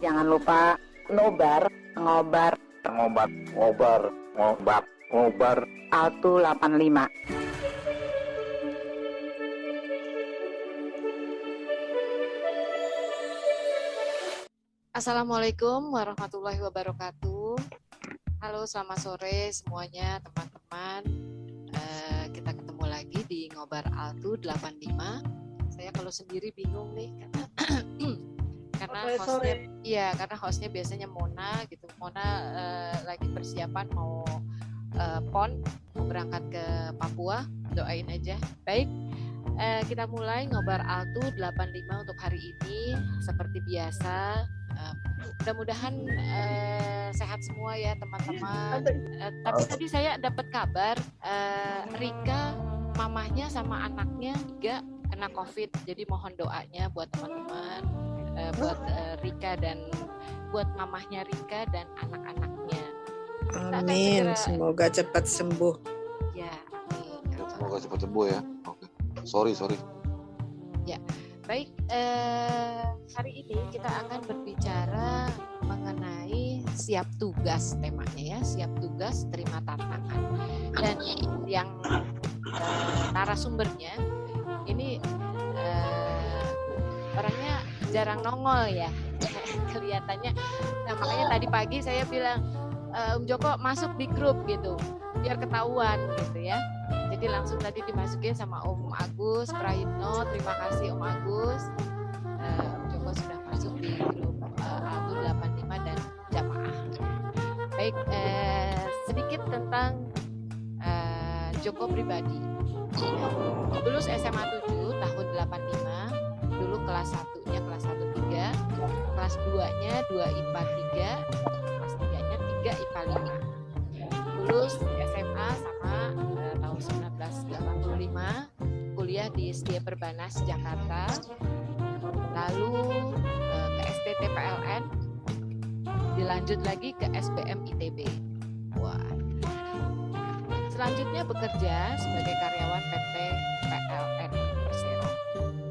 Jangan lupa nobar, ngobar Altu 85. Assalamualaikum warahmatullahi wabarakatuh. Halo, selamat sore semuanya teman-teman. Kita ketemu lagi di Ngobar Altu 85. Saya kalau sendiri bingung nih karena hostnya biasanya Mona gitu. Mona lagi persiapan mau PON, mau berangkat ke Papua. Doain aja. Baik. Kita mulai Ngobar Altu 85 untuk hari ini. Seperti biasa, mudah-mudahan sehat semua ya teman-teman. Tapi tadi saya dapat kabar Rika, mamahnya sama anaknya juga kena COVID. Jadi mohon doanya buat teman-teman, buat Rika dan buat mamahnya Rika dan anak-anaknya. Amin. Semoga cepat sembuh. Ya, amin. Semoga cepat sembuh ya. Oke. Sorry. Ya, baik. Hari ini kita akan berbicara mengenai siap tugas temanya ya, siap tugas terima tantangan. Dan yang narasumbernya ini orangnya jarang nongol ya, kelihatannya. Nah, makanya tadi pagi saya bilang, Joko masuk di grup gitu, biar ketahuan gitu ya. Jadi langsung tadi dimasukin sama Om Agus Prayitno. Terima kasih Om Agus. Joko sudah masuk di grup Altu 85 dan jamaah. Baik, sedikit tentang Joko pribadi. Lulus SMA 7 tahun 85. Dulu kelas 1-nya kelas 1-3, kelas 2-nya 2 IPA 3, kelas 3-nya 3 IPA 5. Lulus SMA sama tahun 1985, kuliah di Setia Perbanas Jakarta, lalu ke STT PLN, dilanjut lagi ke SBM ITB. Wah. Selanjutnya bekerja sebagai karyawan PT PLN Persero.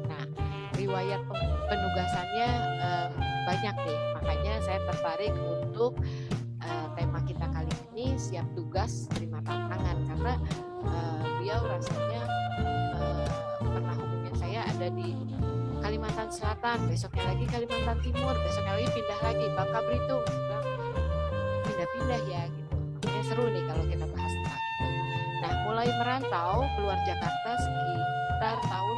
Nah, riwayat penugasannya banyak nih, makanya saya tertarik untuk tema kita kali ini siap tugas terima tantangan, karena beliau rasanya pernah hubungin saya ada di Kalimantan Selatan, besoknya lagi Kalimantan Timur, besoknya lagi pindah lagi Bangka Belitung, pindah-pindah ya gitu. Makanya seru nih kalau kita bahas tentang itu. Nah, mulai merantau keluar Jakarta sekitar tahun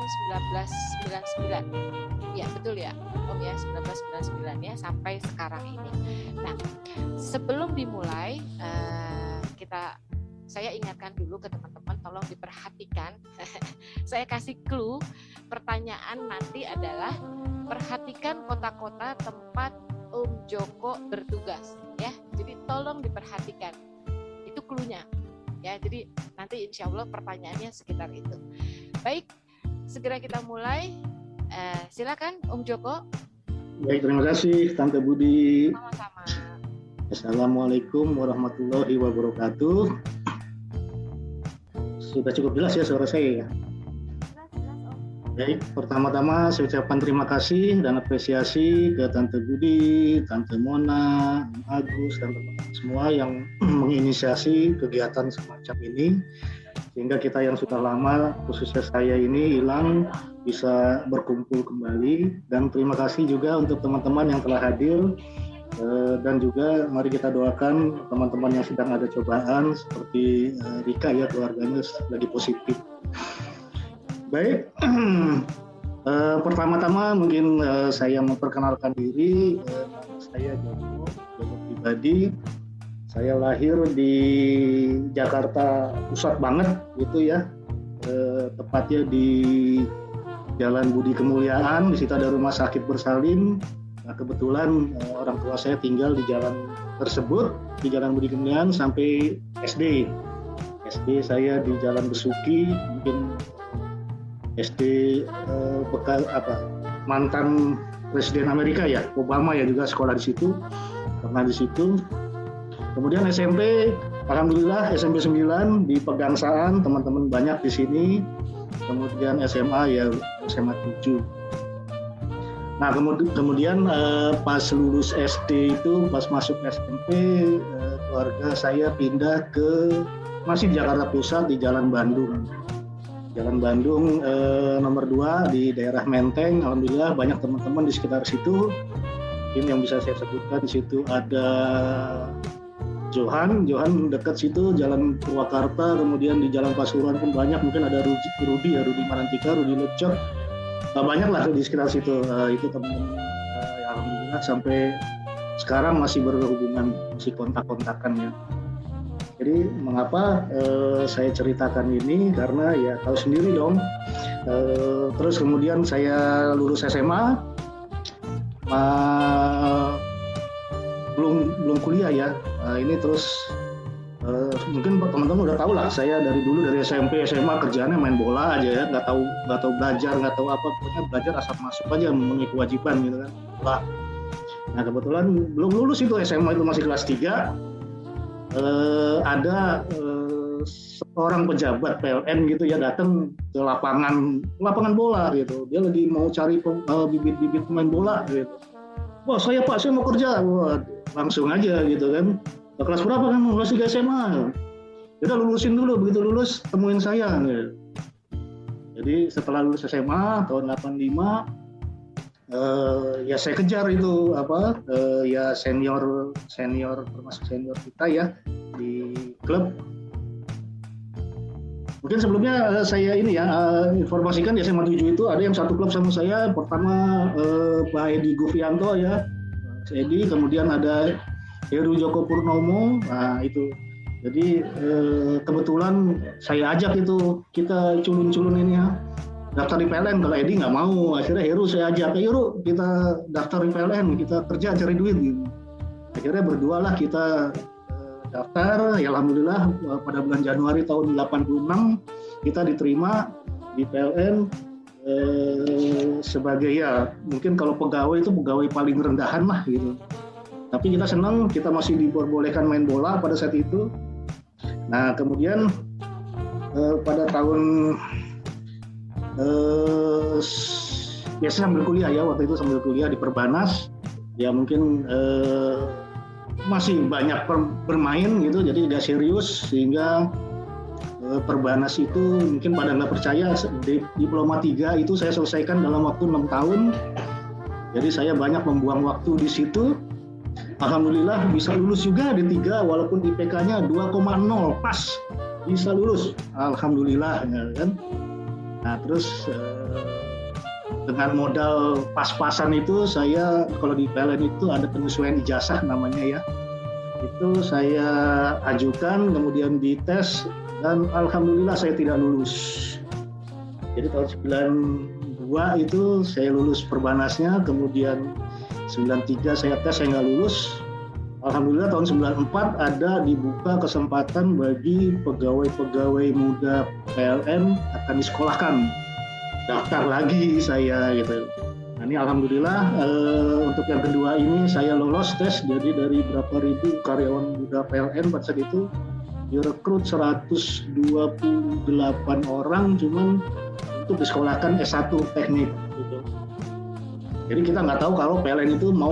1999. Ya betul ya Om ya, 1999 ya, sampai sekarang ini. Nah, sebelum dimulai saya ingatkan dulu ke teman-teman, tolong diperhatikan. Saya kasih clue, pertanyaan nanti adalah perhatikan kota-kota tempat Om Joko bertugas ya. Jadi tolong diperhatikan. Itu clue-nya. Ya, jadi nanti insya Allah pertanyaannya sekitar itu. Baik, segera kita mulai. Silakan Om Joko. Baik, terima kasih Tante Budi. Sama-sama. Assalamualaikum warahmatullahi wabarakatuh. Sudah cukup jelas ya suara saya ya? Jelas Om. Baik, pertama-tama saya ucapkan terima kasih dan apresiasi ke Tante Budi, Tante Mona, Agus, dan teman-teman semua yang menginisiasi kegiatan semacam ini, sehingga kita yang sudah lama, khususnya saya ini hilang, bisa berkumpul kembali. Dan terima kasih juga untuk teman-teman yang telah hadir, dan juga mari kita doakan teman-teman yang sedang ada cobaan seperti Rika ya, keluarganya lagi positif. Baik, pertama-tama mungkin saya memperkenalkan diri. Saya Joko pribadi. Saya lahir di Jakarta Pusat banget gitu ya, tepatnya di Jalan Budi Kemuliaan. Di situ ada rumah sakit bersalin. Nah, kebetulan orang tua saya tinggal di jalan tersebut, di Jalan Budi Kemuliaan sampai SD. SD saya di Jalan Besuki, mungkin SD bekas mantan Presiden Amerika ya, Obama ya, juga sekolah di situ, pernah di situ. Kemudian SMP, alhamdulillah SMP 9 di Pegangsaan, teman-teman banyak di sini. Kemudian SMA ya SMA 7. Nah kemudian pas lulus SD itu, pas masuk SMP, keluarga saya pindah ke masih di Jakarta Pusat di Jalan Bandung. Jalan Bandung nomor 2 di daerah Menteng. Alhamdulillah banyak teman-teman di sekitar situ. Ini yang bisa saya sebutkan, di situ ada Johan dekat situ, Jalan Purwakarta, kemudian di Jalan Pasuruan pun banyak, mungkin ada Rudi Marantika, Rudi Lecok, banyak lah di sekitar situ. Itu teman-teman ya alhamdulillah sampai sekarang masih berhubungan, masih kontak-kontakan ya. Jadi mengapa saya ceritakan ini, karena ya tahu sendiri dong. Terus kemudian saya lulus SMA, belum kuliah ya. Ini terus mungkin teman-teman udah tahu lah, saya dari SMP SMA kerjaannya main bola aja ya, nggak tahu belajar, nggak tahu apa, pokoknya belajar asal masuk aja, memenuhi kewajiban gitu kan. Nah kebetulan belum lulus itu SMA, itu masih kelas 3, ada seorang pejabat PLN gitu ya datang ke lapangan bola gitu, dia lagi mau cari bibit-bibit pemain bola gitu. Wah saya Pak, saya mau kerja. Wah, langsung aja gitu kan. Kelas berapa kan? Kelas 3 SMA. Udah lulusin dulu, begitu lulus temuin saya. Gitu. Jadi setelah lulus SMA tahun 85, ya saya kejar itu ya senior termasuk senior kita ya di klub. Mungkin sebelumnya saya ini ya informasikan di SMA 7 itu ada yang satu klub sama saya. Pertama Pak Edi Gufianto ya, Edi, kemudian ada Heru Joko Purnomo. Nah itu, jadi kebetulan saya ajak itu, kita culun-culun ini ya daftar di PLN. Kalau Edi nggak mau, akhirnya Heru saya ajak, Heru kita daftar di PLN, kita kerja cari duit gitu. Akhirnya berdua lah kita daftar, ya alhamdulillah pada bulan Januari tahun 86 kita diterima di PLN sebagai ya mungkin kalau pegawai itu pegawai paling rendahan lah gitu. Tapi kita senang, kita masih diperbolehkan main bola pada saat itu. Nah kemudian pada tahun biasa sambil kuliah ya, waktu itu sambil kuliah di Perbanas ya, mungkin masih banyak bermain gitu, jadi udah serius sehingga Perbanas itu mungkin pada nggak percaya, diploma 3 itu saya selesaikan dalam waktu 6 tahun. Jadi saya banyak membuang waktu di situ. Alhamdulillah bisa lulus juga D3 walaupun IPK-nya 2,0 pas, bisa lulus. Alhamdulillah ya kan. Nah terus dengan modal pas-pasan itu saya, kalau di PLN itu ada penyesuaian ijazah namanya ya, itu saya ajukan, kemudian dites, dan alhamdulillah saya tidak lulus. Jadi tahun 92 itu saya lulus Perbanasnya, kemudian 93 saya tes, saya nggak lulus. Alhamdulillah tahun 94 ada dibuka kesempatan bagi pegawai-pegawai muda PLN akan disekolahkan. Daftar lagi saya gitu. Nah ini alhamdulillah untuk yang kedua ini saya lolos tes, jadi dari berapa ribu karyawan muda PLN pada saat itu direkrut 128 orang cuman untuk disekolahkan S1 teknik gitu. Jadi kita nggak tahu kalau PLN itu mau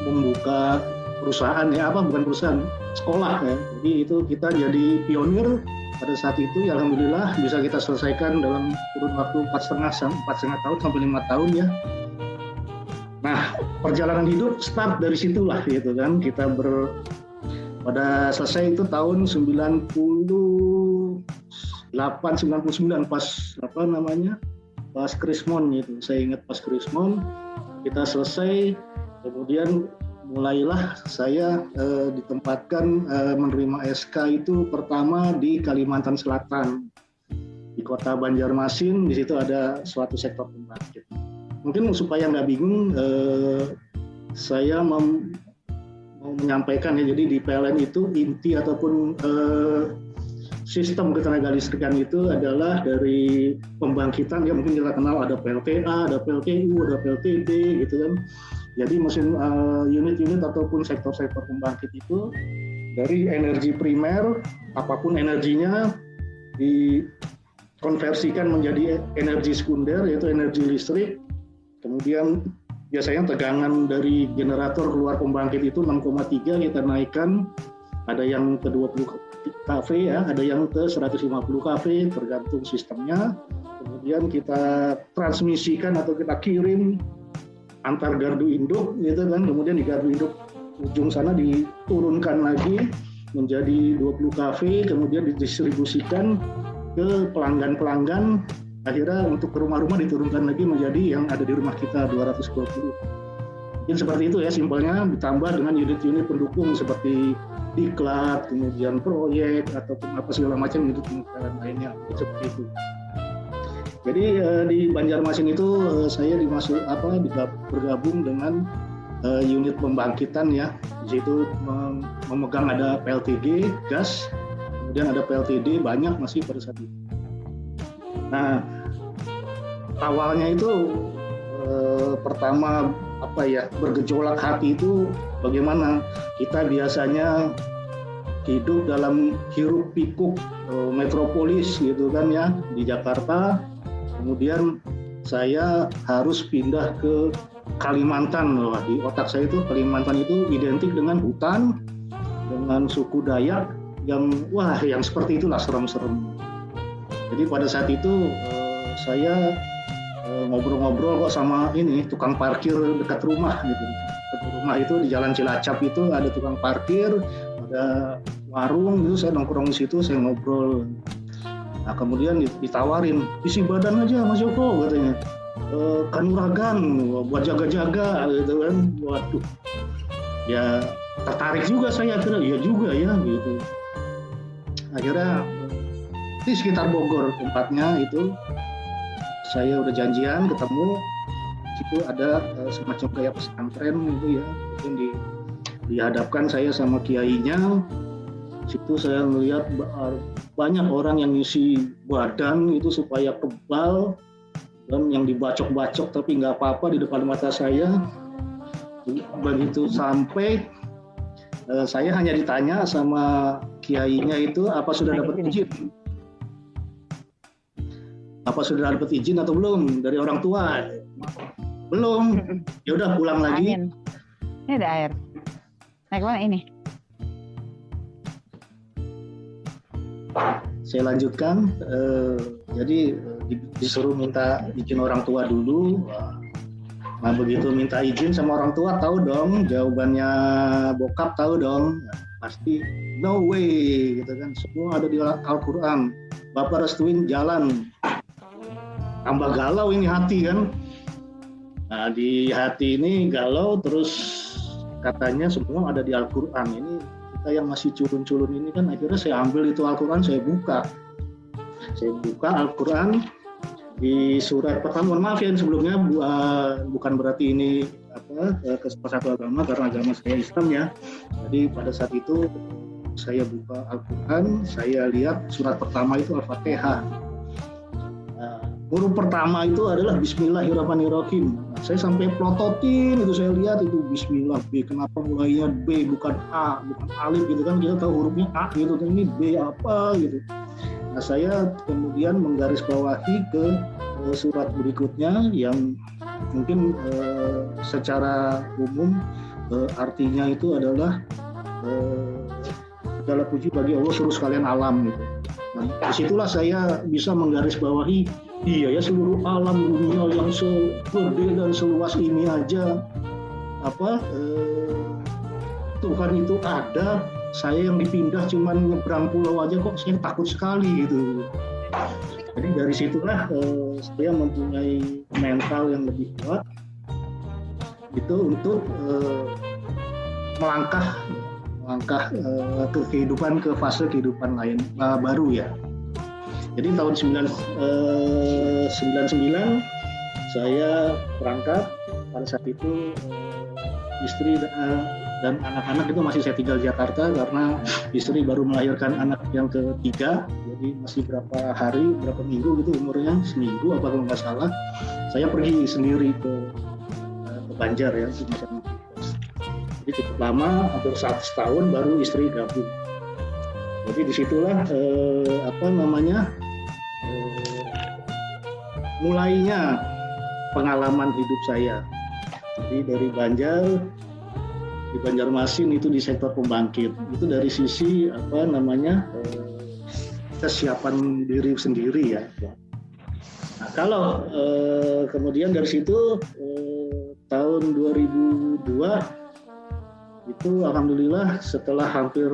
membuka perusahaan ya, bukan perusahaan, sekolah ya. Jadi itu kita jadi pionir. Pada saat itu ya alhamdulillah bisa kita selesaikan dalam kurun waktu 4,5 tahun sampai 5 tahun ya. Nah perjalanan hidup start dari situlah gitu kan, kita pada selesai itu tahun 98, 99 pas pas Krismon gitu. Saya ingat pas Krismon kita selesai, kemudian mulailah saya ditempatkan menerima SK itu pertama di Kalimantan Selatan, di kota Banjarmasin. Di situ ada suatu sektor pembangkit. Mungkin supaya nggak bingung, saya mau menyampaikan ya, jadi di PLN itu inti ataupun sistem ketenaga listrikan itu adalah dari pembangkitan ya, mungkin kita kenal ada PLTA, ada PLTU, ada PLTD gitu kan. Jadi mesin unit-unit ataupun sektor-sektor pembangkit itu dari energi primer, apapun energinya, dikonversikan menjadi energi sekunder, yaitu energi listrik. Kemudian biasanya tegangan dari generator keluar pembangkit itu 6,3 kita naikkan, ada yang ke 20 kV ya, ada yang ke 150 kV tergantung sistemnya. Kemudian kita transmisikan atau kita kirim antar gardu induk gitu kan, kemudian di gardu induk ujung sana diturunkan lagi menjadi 20 kV, kemudian didistribusikan ke pelanggan-pelanggan, akhirnya untuk ke rumah-rumah diturunkan lagi menjadi yang ada di rumah kita 220. Jadi seperti itu ya simpelnya, ditambah dengan unit-unit pendukung seperti diklat, kemudian proyek ataupun apa segala macam unit pemekaran lainnya, seperti itu. Jadi di Banjarmasin itu saya bergabung dengan unit pembangkitan ya. Di situ memegang ada PLTG gas, kemudian ada PLTD banyak masih pada saat itu. Nah, awalnya itu pertama bergejolak hati itu bagaimana kita biasanya hidup dalam hiruk pikuk metropolis gitu kan ya di Jakarta. Kemudian saya harus pindah ke Kalimantan. Wah, di otak saya itu Kalimantan itu identik dengan hutan, dengan suku Dayak yang seperti itulah serem-serem. Jadi pada saat itu saya ngobrol-ngobrol kok sama ini tukang parkir dekat rumah gitu. Dekat rumah itu di Jalan Cilacap itu ada tukang parkir, ada warung itu, saya nongkrong di situ, saya ngobrol. Nah kemudian ditawarin isi badan aja Mas Joko katanya, kanuragan buat jaga-jaga gitu kan. Waduh, ya tertarik juga saya, akhirnya iya juga ya gitu. Akhirnya di sekitar Bogor tempatnya itu saya udah janjian ketemu. Situ ada semacam kayak pesantren gitu ya, mungkin dihadapkan saya sama kiainya. Situ saya melihat banyak orang yang ngisi badan itu supaya kebal dan yang dibacok-bacok tapi nggak apa-apa di depan mata saya. Begitu sampai saya hanya ditanya sama kiainya itu apa sudah dapat izin? Apa sudah dapat izin atau belum dari orang tua? Belum. Ya udah pulang lagi. Angin. Ini ada air. Naik mana ini? Saya lanjutkan. Jadi disuruh minta izin orang tua dulu. Nah begitu minta izin sama orang tua, tahu dong jawabannya bokap, tahu dong. Pasti no way gitu kan. Semua ada di Al-Quran. Bapak restuin jalan. Tambah galau ini hati kan. Nah di hati ini galau, terus katanya semua ada di Al-Quran. Ini kita yang masih culun-culun ini kan, akhirnya saya ambil itu Al-Quran, saya buka Al-Quran di surat pertama. Maaf ya sebelumnya, bukan berarti ini kesepakatan agama, karena agama saya Islam ya. Jadi pada saat itu saya buka Al-Quran, saya lihat surat pertama itu Al-Fatihah. Huruf pertama itu adalah Bismillahirrahmanirrahim. Nah, saya sampai plototin itu, saya lihat itu Bismillah, B, kenapa mulainya B bukan A, bukan alif gitu kan, kita tahu hurufnya A gitu kan, ini B apa gitu. Nah saya kemudian menggarisbawahi ke surat berikutnya yang mungkin secara umum artinya itu adalah segala puji bagi Allah seluruh sekalian alam gitu. Nah, disitulah saya bisa menggarisbawahi, iya ya seluruh alam dunia yang segede dan seluas ini aja Tuhan itu ada, saya yang dipindah cuman nyebrang pulau aja kok saya takut sekali gitu. Jadi dari situlah saya mempunyai mental yang lebih kuat itu untuk melangkah ke kehidupan, ke fase kehidupan lain baru ya. Jadi tahun 99 saya berangkat. Pada saat itu istri dan anak-anak itu masih saya tinggal di Jakarta karena istri baru melahirkan anak yang ketiga. Jadi masih berapa minggu gitu umurnya, seminggu apa kalau nggak salah. Saya pergi sendiri ke Banjar ya untuk mencari. Jadi cukup lama, hampir 1 tahun baru istri gabung. Jadi disitulah mulainya pengalaman hidup saya. Jadi dari Banjar, di Banjarmasin itu di sektor pembangkit. Itu dari sisi kesiapan diri sendiri ya. Nah, kalau kemudian dari situ tahun 2002 itu alhamdulillah setelah hampir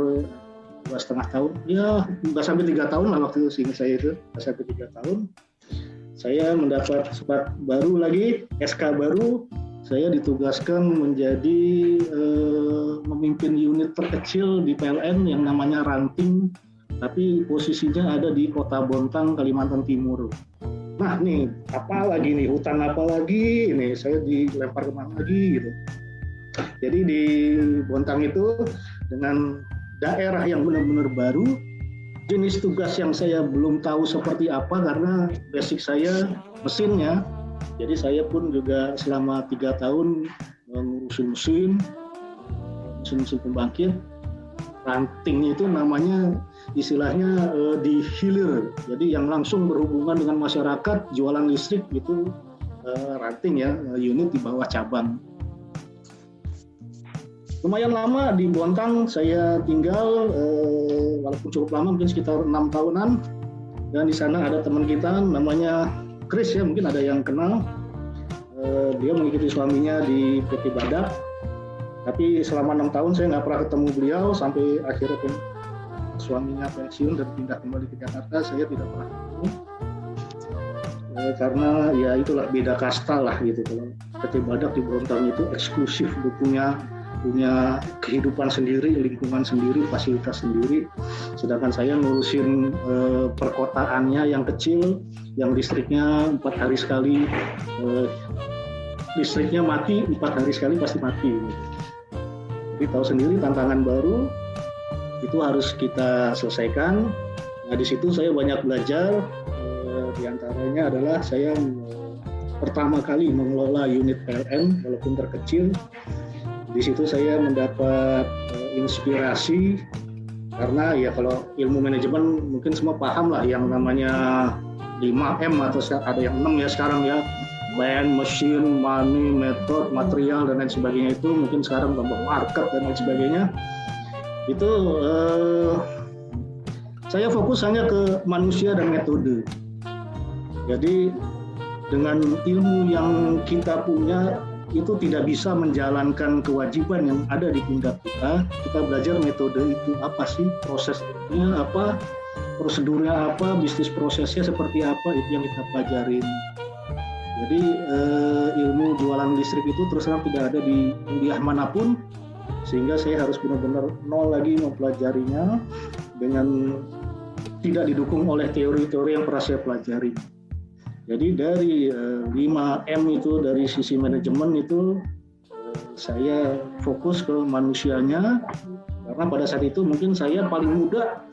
2,5 tahun, ya nggak sampai 3 tahun lah waktu itu, seingat saya itu nggak sampai 3 tahun, saya mendapat surat baru lagi, SK baru. Saya ditugaskan menjadi memimpin unit terkecil di PLN yang namanya Ranting, tapi posisinya ada di Kota Bontang, Kalimantan Timur. Nah nih, apa lagi nih, hutan apa lagi, ini saya dilempar kemana lagi gitu. Jadi di Bontang itu dengan daerah yang benar-benar baru, jenis tugas yang saya belum tahu seperti apa karena basic saya mesinnya. Jadi saya pun juga selama 3 tahun ngurusin mesin pembangkit. Ranting itu namanya istilahnya di hilir. Jadi yang langsung berhubungan dengan masyarakat, jualan listrik itu ranting ya, unit di bawah cabang. Lumayan lama di Bontang saya tinggal, walaupun cukup lama, mungkin sekitar 6 tahunan. Dan di sana ada teman kita namanya Chris ya, mungkin ada yang kenal. Dia mengikuti suaminya di PT Badak. Tapi selama 6 tahun saya nggak pernah ketemu beliau sampai akhirnya suaminya pensiun dan pindah kembali ke Jakarta. Saya tidak pernah ketemu karena ya itulah beda kasta lah gitu. Kalau PT Badak di Bontang itu eksklusif, punya kehidupan sendiri, lingkungan sendiri, fasilitas sendiri. Sedangkan saya ngurusin perkotaannya yang kecil, yang listriknya 4 hari sekali, listriknya mati 4 hari sekali pasti mati. Gitu. Jadi tahu sendiri tantangan baru itu harus kita selesaikan. Nah di situ saya banyak belajar. Di antaranya adalah saya pertama kali mengelola unit PLN walaupun terkecil. Di situ saya mendapat inspirasi karena ya kalau ilmu manajemen mungkin semua paham lah yang namanya 5M atau ada yang 6 ya sekarang ya, man, machine, money, method, material dan lain sebagainya. Itu mungkin sekarang tambah market dan lain sebagainya. Itu saya fokus hanya ke manusia dan metode. Jadi dengan ilmu yang kita punya itu tidak bisa menjalankan kewajiban yang ada di pundak kita. Kita belajar metode itu apa sih, prosesnya apa, prosedurnya apa, bisnis prosesnya seperti apa, itu yang kita pelajarin. Jadi ilmu jualan listrik itu terus terang tidak ada di kuliah manapun, sehingga saya harus benar-benar nol lagi mempelajarinya dengan tidak didukung oleh teori-teori yang pernah saya pelajari. Jadi dari 5M itu dari sisi manajemen itu saya fokus ke manusianya karena pada saat itu mungkin saya paling muda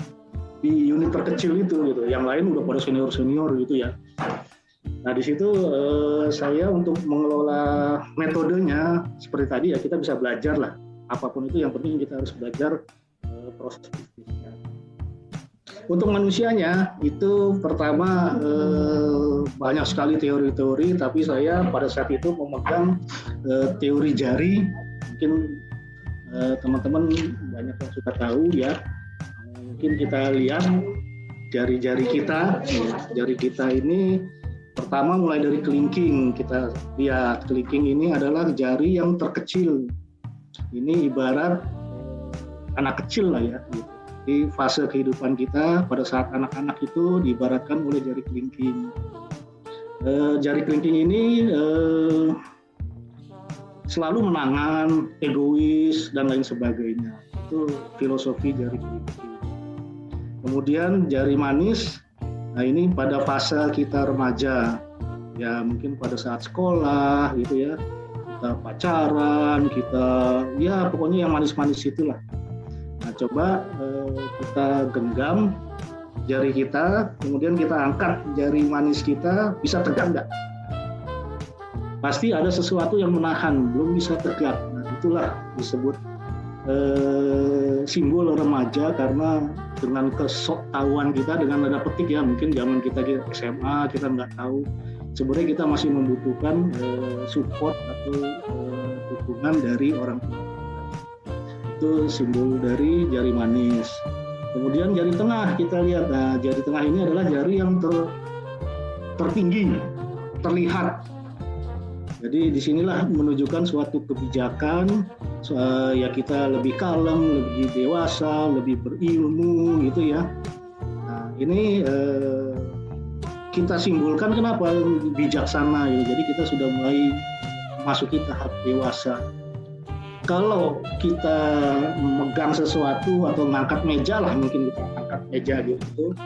di unit terkecil itu gitu. Yang lain udah pada senior gitu ya. Nah di situ saya untuk mengelola metodenya seperti tadi ya, kita bisa belajar lah. Apapun itu yang penting kita harus belajar proses bisnisnya. Untuk manusianya itu pertama banyak sekali teori-teori, tapi saya pada saat itu memegang teori jari. Mungkin teman-teman banyak yang sudah tahu ya. Mungkin kita lihat jari-jari kita. Jari kita ini pertama mulai dari kelingking. Kita lihat kelingking ini adalah jari yang terkecil. Ini ibarat anak kecil lah ya. Di fase kehidupan kita pada saat anak-anak itu diibaratkan oleh jari kelingking. Jari kelingking ini selalu menangan, egois dan lain sebagainya. Itu filosofi jari kelingking. Kemudian jari manis. Nah ini pada fase kita remaja, ya mungkin pada saat sekolah gitu ya, kita pacaran, kita ya pokoknya yang manis-manis itulah. Nah, coba kita genggam jari kita, kemudian kita angkat jari manis kita, bisa tegak nggak? Pasti ada sesuatu yang menahan, belum bisa tegak. Nah, itulah disebut simbol remaja karena dengan kesoktahuan kita, dengan nada petik ya, mungkin zaman kita SMA kita nggak tahu sebenarnya kita masih membutuhkan support atau dukungan dari orang tua. Itu simbol dari jari manis. Kemudian jari tengah kita lihat, nah jari tengah ini adalah jari yang tertinggi, terlihat. Jadi disinilah menunjukkan suatu kebijakan, ya kita lebih kalem, lebih dewasa, lebih berilmu gitu ya. Nah ini kita simbolkan kenapa bijaksana gitu. Jadi kita sudah mulai masuki tahap dewasa. Kalau kita memegang sesuatu atau ngangkat meja lah, mungkin kita angkat meja gitu,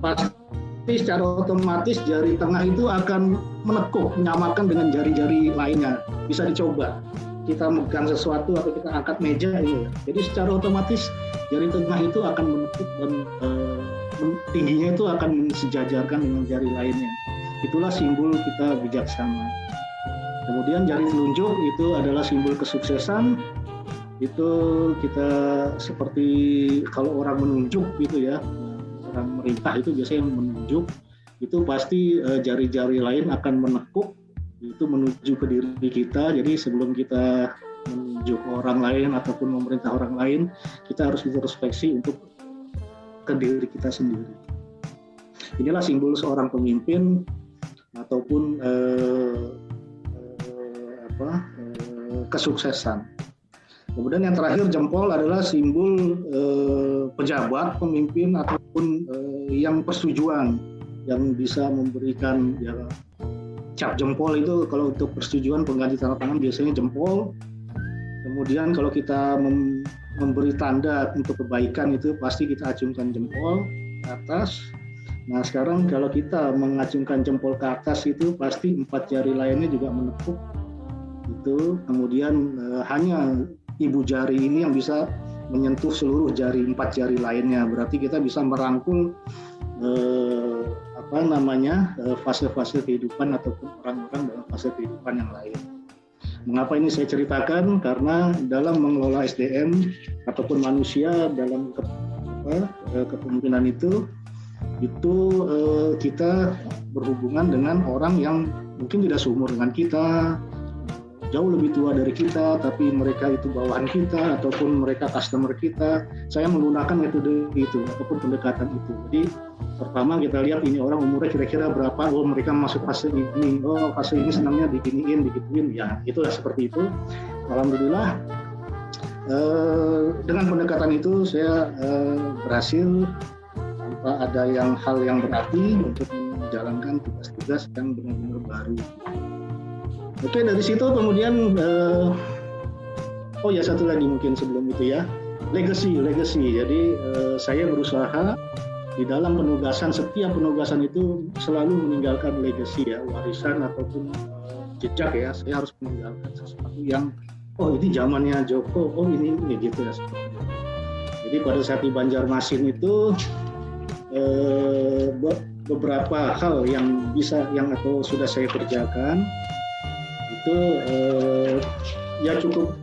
pasti secara otomatis jari tengah itu akan menekuk, menyamakan dengan jari-jari lainnya. Bisa dicoba. Kita megang sesuatu atau kita angkat meja ini. Jadi secara otomatis jari tengah itu akan menekuk dan tingginya itu akan sejajarkan dengan jari lainnya. Itulah simbol kita bijaksana. Kemudian jari telunjuk itu adalah simbol kesuksesan. Itu kita seperti kalau orang menunjuk gitu ya, orang merintah itu biasanya menunjuk, itu pasti jari-jari lain akan menekuk itu menuju ke diri kita. Jadi sebelum kita menunjuk orang lain ataupun memerintah orang lain, kita harus introspeksi untuk ke diri kita sendiri. Inilah simbol seorang pemimpin ataupun kesuksesan. Kemudian yang terakhir jempol adalah simbol pejabat, pemimpin ataupun yang persetujuan yang bisa memberikan ya, cap jempol itu kalau untuk persetujuan pengganti tanda tangan biasanya jempol. Kemudian kalau kita memberi tanda untuk kebaikan itu pasti kita acungkan jempol ke atas. Nah sekarang kalau kita mengacungkan jempol ke atas itu pasti 4 jari lainnya juga menekuk. Itu kemudian hanya ibu jari ini yang bisa menyentuh seluruh jari 4 jari lainnya. Berarti kita bisa merangkul fase-fase kehidupan ataupun orang-orang dalam fase kehidupan yang lain. Mengapa ini saya ceritakan? Karena dalam mengelola SDM ataupun manusia dalam kepemimpinan itu kita berhubungan dengan orang yang mungkin tidak seumur dengan kita, jauh lebih tua dari kita, tapi mereka itu bawahan kita ataupun mereka customer kita. Saya menggunakan metode itu ataupun pendekatan itu. Jadi pertama kita lihat ini orang umurnya kira-kira berapa, oh mereka masuk fase ini, oh fase ini senangnya diginiin, ya itulah seperti itu. Alhamdulillah dengan pendekatan itu saya berhasil tanpa ada hal yang berarti untuk menjalankan tugas-tugas yang benar-benar baru. Oke, dari situ kemudian satu lagi mungkin sebelum itu ya, legacy. Jadi saya berusaha di dalam setiap penugasan itu selalu meninggalkan legacy ya, warisan ataupun jejak ya. Saya harus meninggalkan sesuatu yang ini zamannya Joko, ini gitu ya. Jadi pada saat di Banjarmasin itu beberapa hal yang sudah saya kerjakan itu ya cukup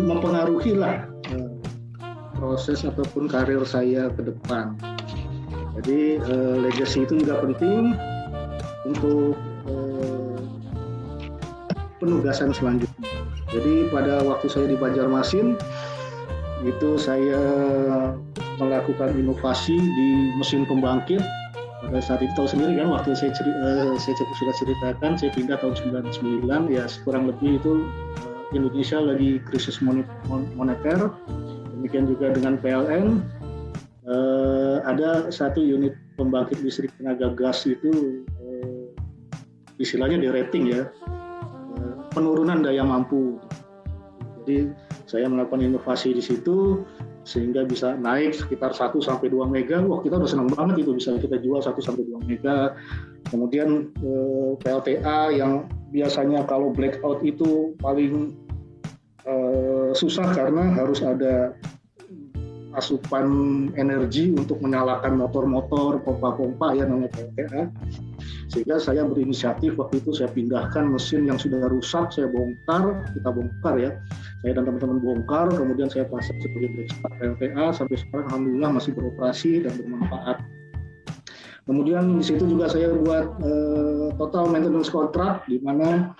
mempengaruhi lah proses ataupun karir saya ke depan. Jadi legacy itu juga penting untuk penugasan selanjutnya. Jadi pada waktu saya di Banjarmasin itu saya melakukan inovasi di mesin pembangkit. Pada saat itu tahu sendiri kan, waktu saya sudah ceritakan, saya pindah tahun 99 ya, kurang lebih itu Indonesia lagi krisis moneter. Demikian juga dengan PLN, ada satu unit pembangkit listrik tenaga gas itu istilahnya di rating ya, penurunan daya mampu. Jadi saya melakukan inovasi di situ sehingga bisa naik sekitar 1-2 mega. Wah, kita udah senang banget itu bisa kita jual 1-2 mega. Kemudian PLTA yang biasanya kalau blackout itu paling susah karena harus ada asupan energi untuk menyalakan motor-motor, pompa-pompa ya namanya PLTA. Sehingga saya berinisiatif waktu itu saya pindahkan mesin yang sudah rusak, kita bongkar ya. Saya dan teman-teman bongkar, kemudian saya pasang sebagai breakstart PLTA sampai sekarang alhamdulillah masih beroperasi dan bermanfaat. Kemudian di situ juga saya buat total maintenance contract di mana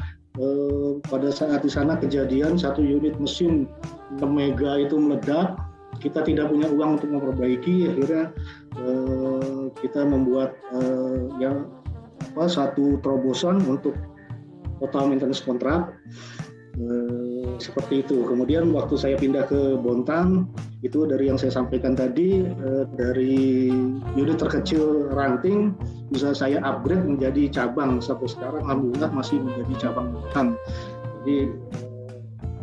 pada saat di sana kejadian satu unit mesin 6 mega itu meledak, kita tidak punya uang untuk memperbaiki, akhirnya kita membuat satu terobosan untuk total maintenance contract seperti itu. Kemudian waktu saya pindah ke Bontang, itu dari yang saya sampaikan tadi, dari unit terkecil ranting bisa saya upgrade menjadi cabang, sampai sekarang alhamdulillah masih menjadi cabang Bontang. Jadi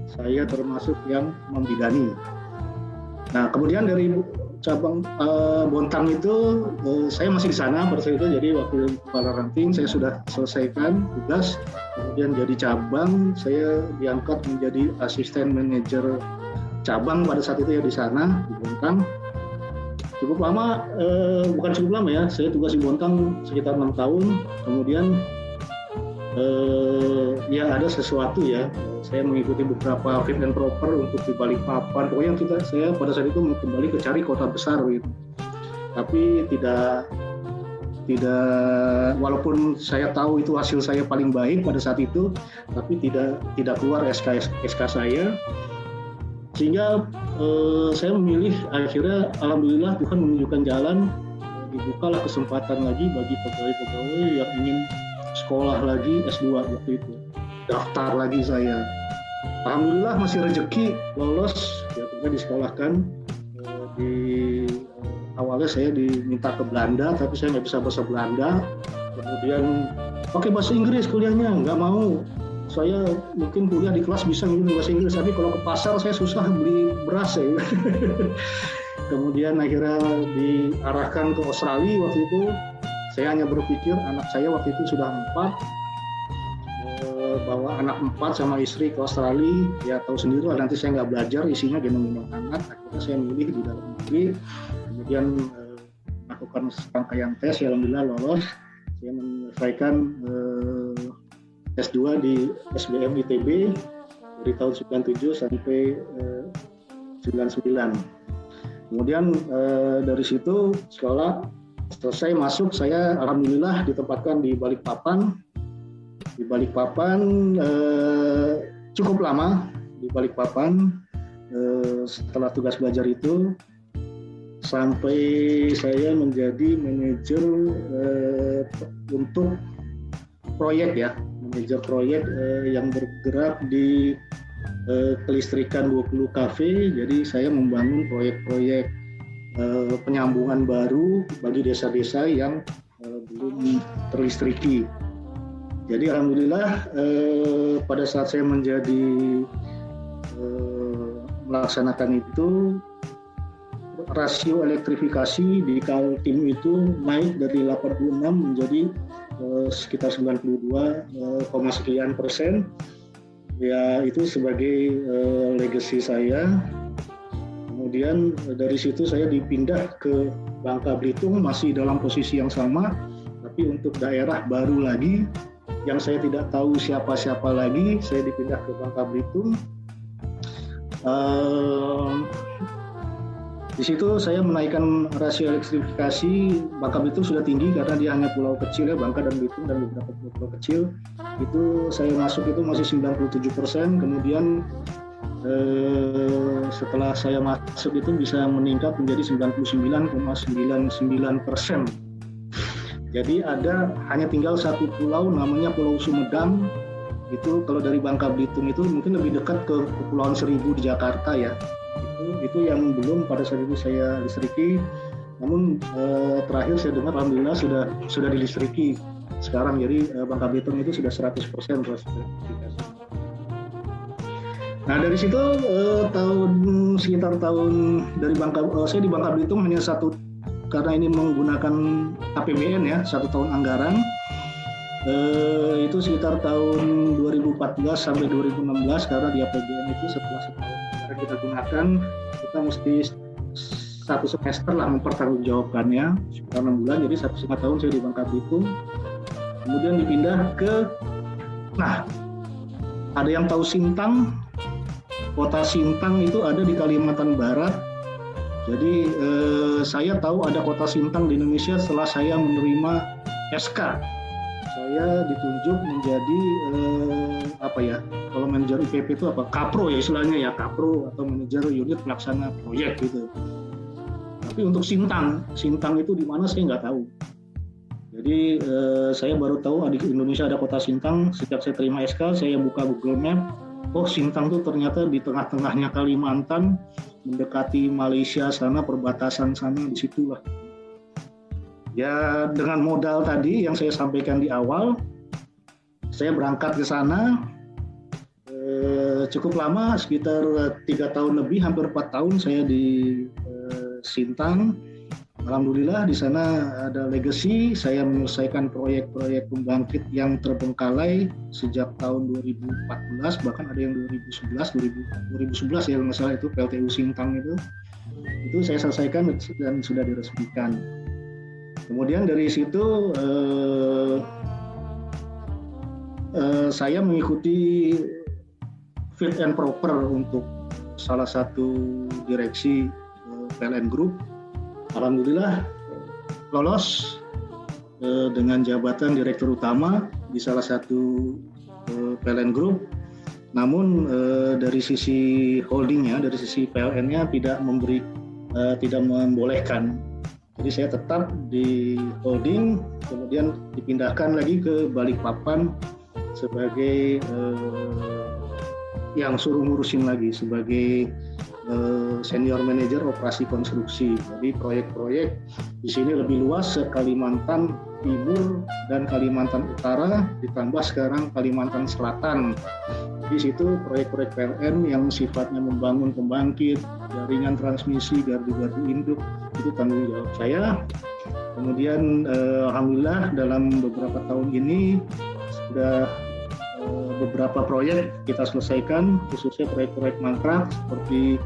saya termasuk yang membidani. Nah kemudian dari cabang Bontang itu saya masih di sana pada saat itu, jadi waktu kepala ranting saya sudah selesaikan tugas, kemudian jadi cabang, saya diangkat menjadi asisten manajer cabang pada saat itu ya di sana di Bontang. Cukup lama, bukan cukup lama ya, saya tugas di Bontang sekitar 6 tahun, kemudian ya ada sesuatu ya, saya mengikuti beberapa fit and proper untuk di Balikpapan. Pokoknya saya pada saat itu mau kembali ke cari kota besar gitu. Tapi tidak walaupun saya tahu itu hasil saya paling baik pada saat itu, tapi tidak keluar SK saya. Sehingga saya memilih, akhirnya alhamdulillah Tuhan menunjukkan jalan, dibukalah kesempatan lagi bagi pegawai-pegawai yang ingin sekolah lagi S2 waktu itu. Daftar lagi saya. Alhamdulillah masih rezeki lolos, ya tentunya disekolahkan. Awalnya saya diminta ke Belanda, tapi saya nggak bisa bahasa Belanda. Kemudian pakai bahasa Inggris kuliahnya, nggak mau. Saya mungkin kuliah di kelas bisa ngomong bahasa Inggris, tapi kalau ke pasar saya susah beli beras ya. Kemudian akhirnya diarahkan ke Australia waktu itu. Saya hanya berpikir anak saya waktu itu sudah 4, bawa anak 4 sama istri ke Australia, ya tahu sendiri lah nanti saya nggak belajar, isinya gendong-gendong anak. Akhirnya saya milih di dalam negeri, kemudian melakukan serangkaian tes, ya alhamdulillah lolos. Saya menyelesaikan S2 di SBM ITB dari tahun 97 sampai 99. Kemudian dari situ sekolah selesai masuk, saya alhamdulillah ditempatkan di Balikpapan. Di Balikpapan cukup lama di Balikpapan, setelah tugas belajar itu sampai saya menjadi manajer untuk proyek ya, manajer proyek yang bergerak di kelistrikan 20 kafe. Jadi saya membangun proyek-proyek penyambungan baru bagi desa-desa yang belum terlistriki. Jadi alhamdulillah pada saat saya melaksanakan itu, rasio elektrifikasi di Kaltim itu naik dari 86 menjadi sekitar 92, sekian persen. Ya itu sebagai legacy saya. Kemudian dari situ saya dipindah ke Bangka Belitung, masih dalam posisi yang sama, tapi untuk daerah baru lagi yang saya tidak tahu siapa-siapa lagi. Saya dipindah ke Bangka Belitung. Di situ saya menaikkan rasio elektrifikasi. Bangka Belitung sudah tinggi karena dia hanya pulau kecil ya, Bangka dan Belitung dan beberapa pulau kecil. Itu saya masuk itu masih 97%. Kemudian setelah saya masuk itu bisa meningkat menjadi 99,99%. Jadi hanya tinggal satu pulau namanya Pulau Sumedang. Itu kalau dari Bangka Belitung itu mungkin lebih dekat ke Kepulauan Seribu di Jakarta ya. Itu yang belum pada saat itu saya listriki. Namun terakhir saya dengar alhamdulillah sudah dilistriki sekarang. Jadi Bangka Belitung itu sudah 100% terlistrikasi. Nah dari situ sekitar tahun dari saya di Bangka Belitung hanya satu, karena ini menggunakan APBN ya, 1 tahun anggaran. Itu sekitar tahun 2014 sampai 2016, karena di APBN itu setelah setahun anggaran kita gunakan, kita mesti 1 semester lah mempertanggungjawabkannya, sekitar 6 bulan, jadi 1,5 tahun saya di Bangka Belitung. Kemudian dipindah ke, nah ada yang tahu Sintang, kota Sintang itu ada di Kalimantan Barat. Jadi saya tahu ada kota Sintang di Indonesia setelah saya menerima SK. Saya ditunjuk menjadi kalau manajer IPP itu apa? Kapro ya istilahnya ya, Kapro atau manajer unit pelaksana proyek gitu. Tapi untuk Sintang itu di mana saya nggak tahu. Jadi saya baru tahu di Indonesia ada kota Sintang sejak saya terima SK. Saya buka Google Map, oh Sintang itu ternyata di tengah-tengahnya Kalimantan, mendekati Malaysia sana, perbatasan sana, disitulah. Ya dengan modal tadi yang saya sampaikan di awal, saya berangkat ke sana cukup lama, sekitar 3 tahun lebih, hampir 4 tahun saya di Sintang. Alhamdulillah di sana ada legacy, saya menyelesaikan proyek-proyek pembangkit yang terbengkalai sejak tahun 2014, bahkan ada yang 2011 ya nggak salah, itu PLTU Sintang itu saya selesaikan dan sudah diresmikan. Kemudian dari situ saya mengikuti fit and proper untuk salah satu direksi PLN Group. Alhamdulillah lolos dengan jabatan direktur utama di salah satu PLN Group. Namun dari sisi holdingnya, dari sisi PLN-nya tidak membolehkan. Jadi saya tetap di holding, kemudian dipindahkan lagi ke Balikpapan sebagai yang suruh ngurusin lagi sebagai senior manager operasi konstruksi. Jadi proyek-proyek di sini lebih luas, se Kalimantan Timur dan Kalimantan Utara, ditambah sekarang Kalimantan Selatan. Di situ proyek-proyek PLN yang sifatnya membangun pembangkit, jaringan transmisi, gardu-gardu induk, itu tanggung jawab saya. Kemudian alhamdulillah dalam beberapa tahun ini sudah beberapa proyek kita selesaikan, khususnya proyek-proyek mangkrak seperti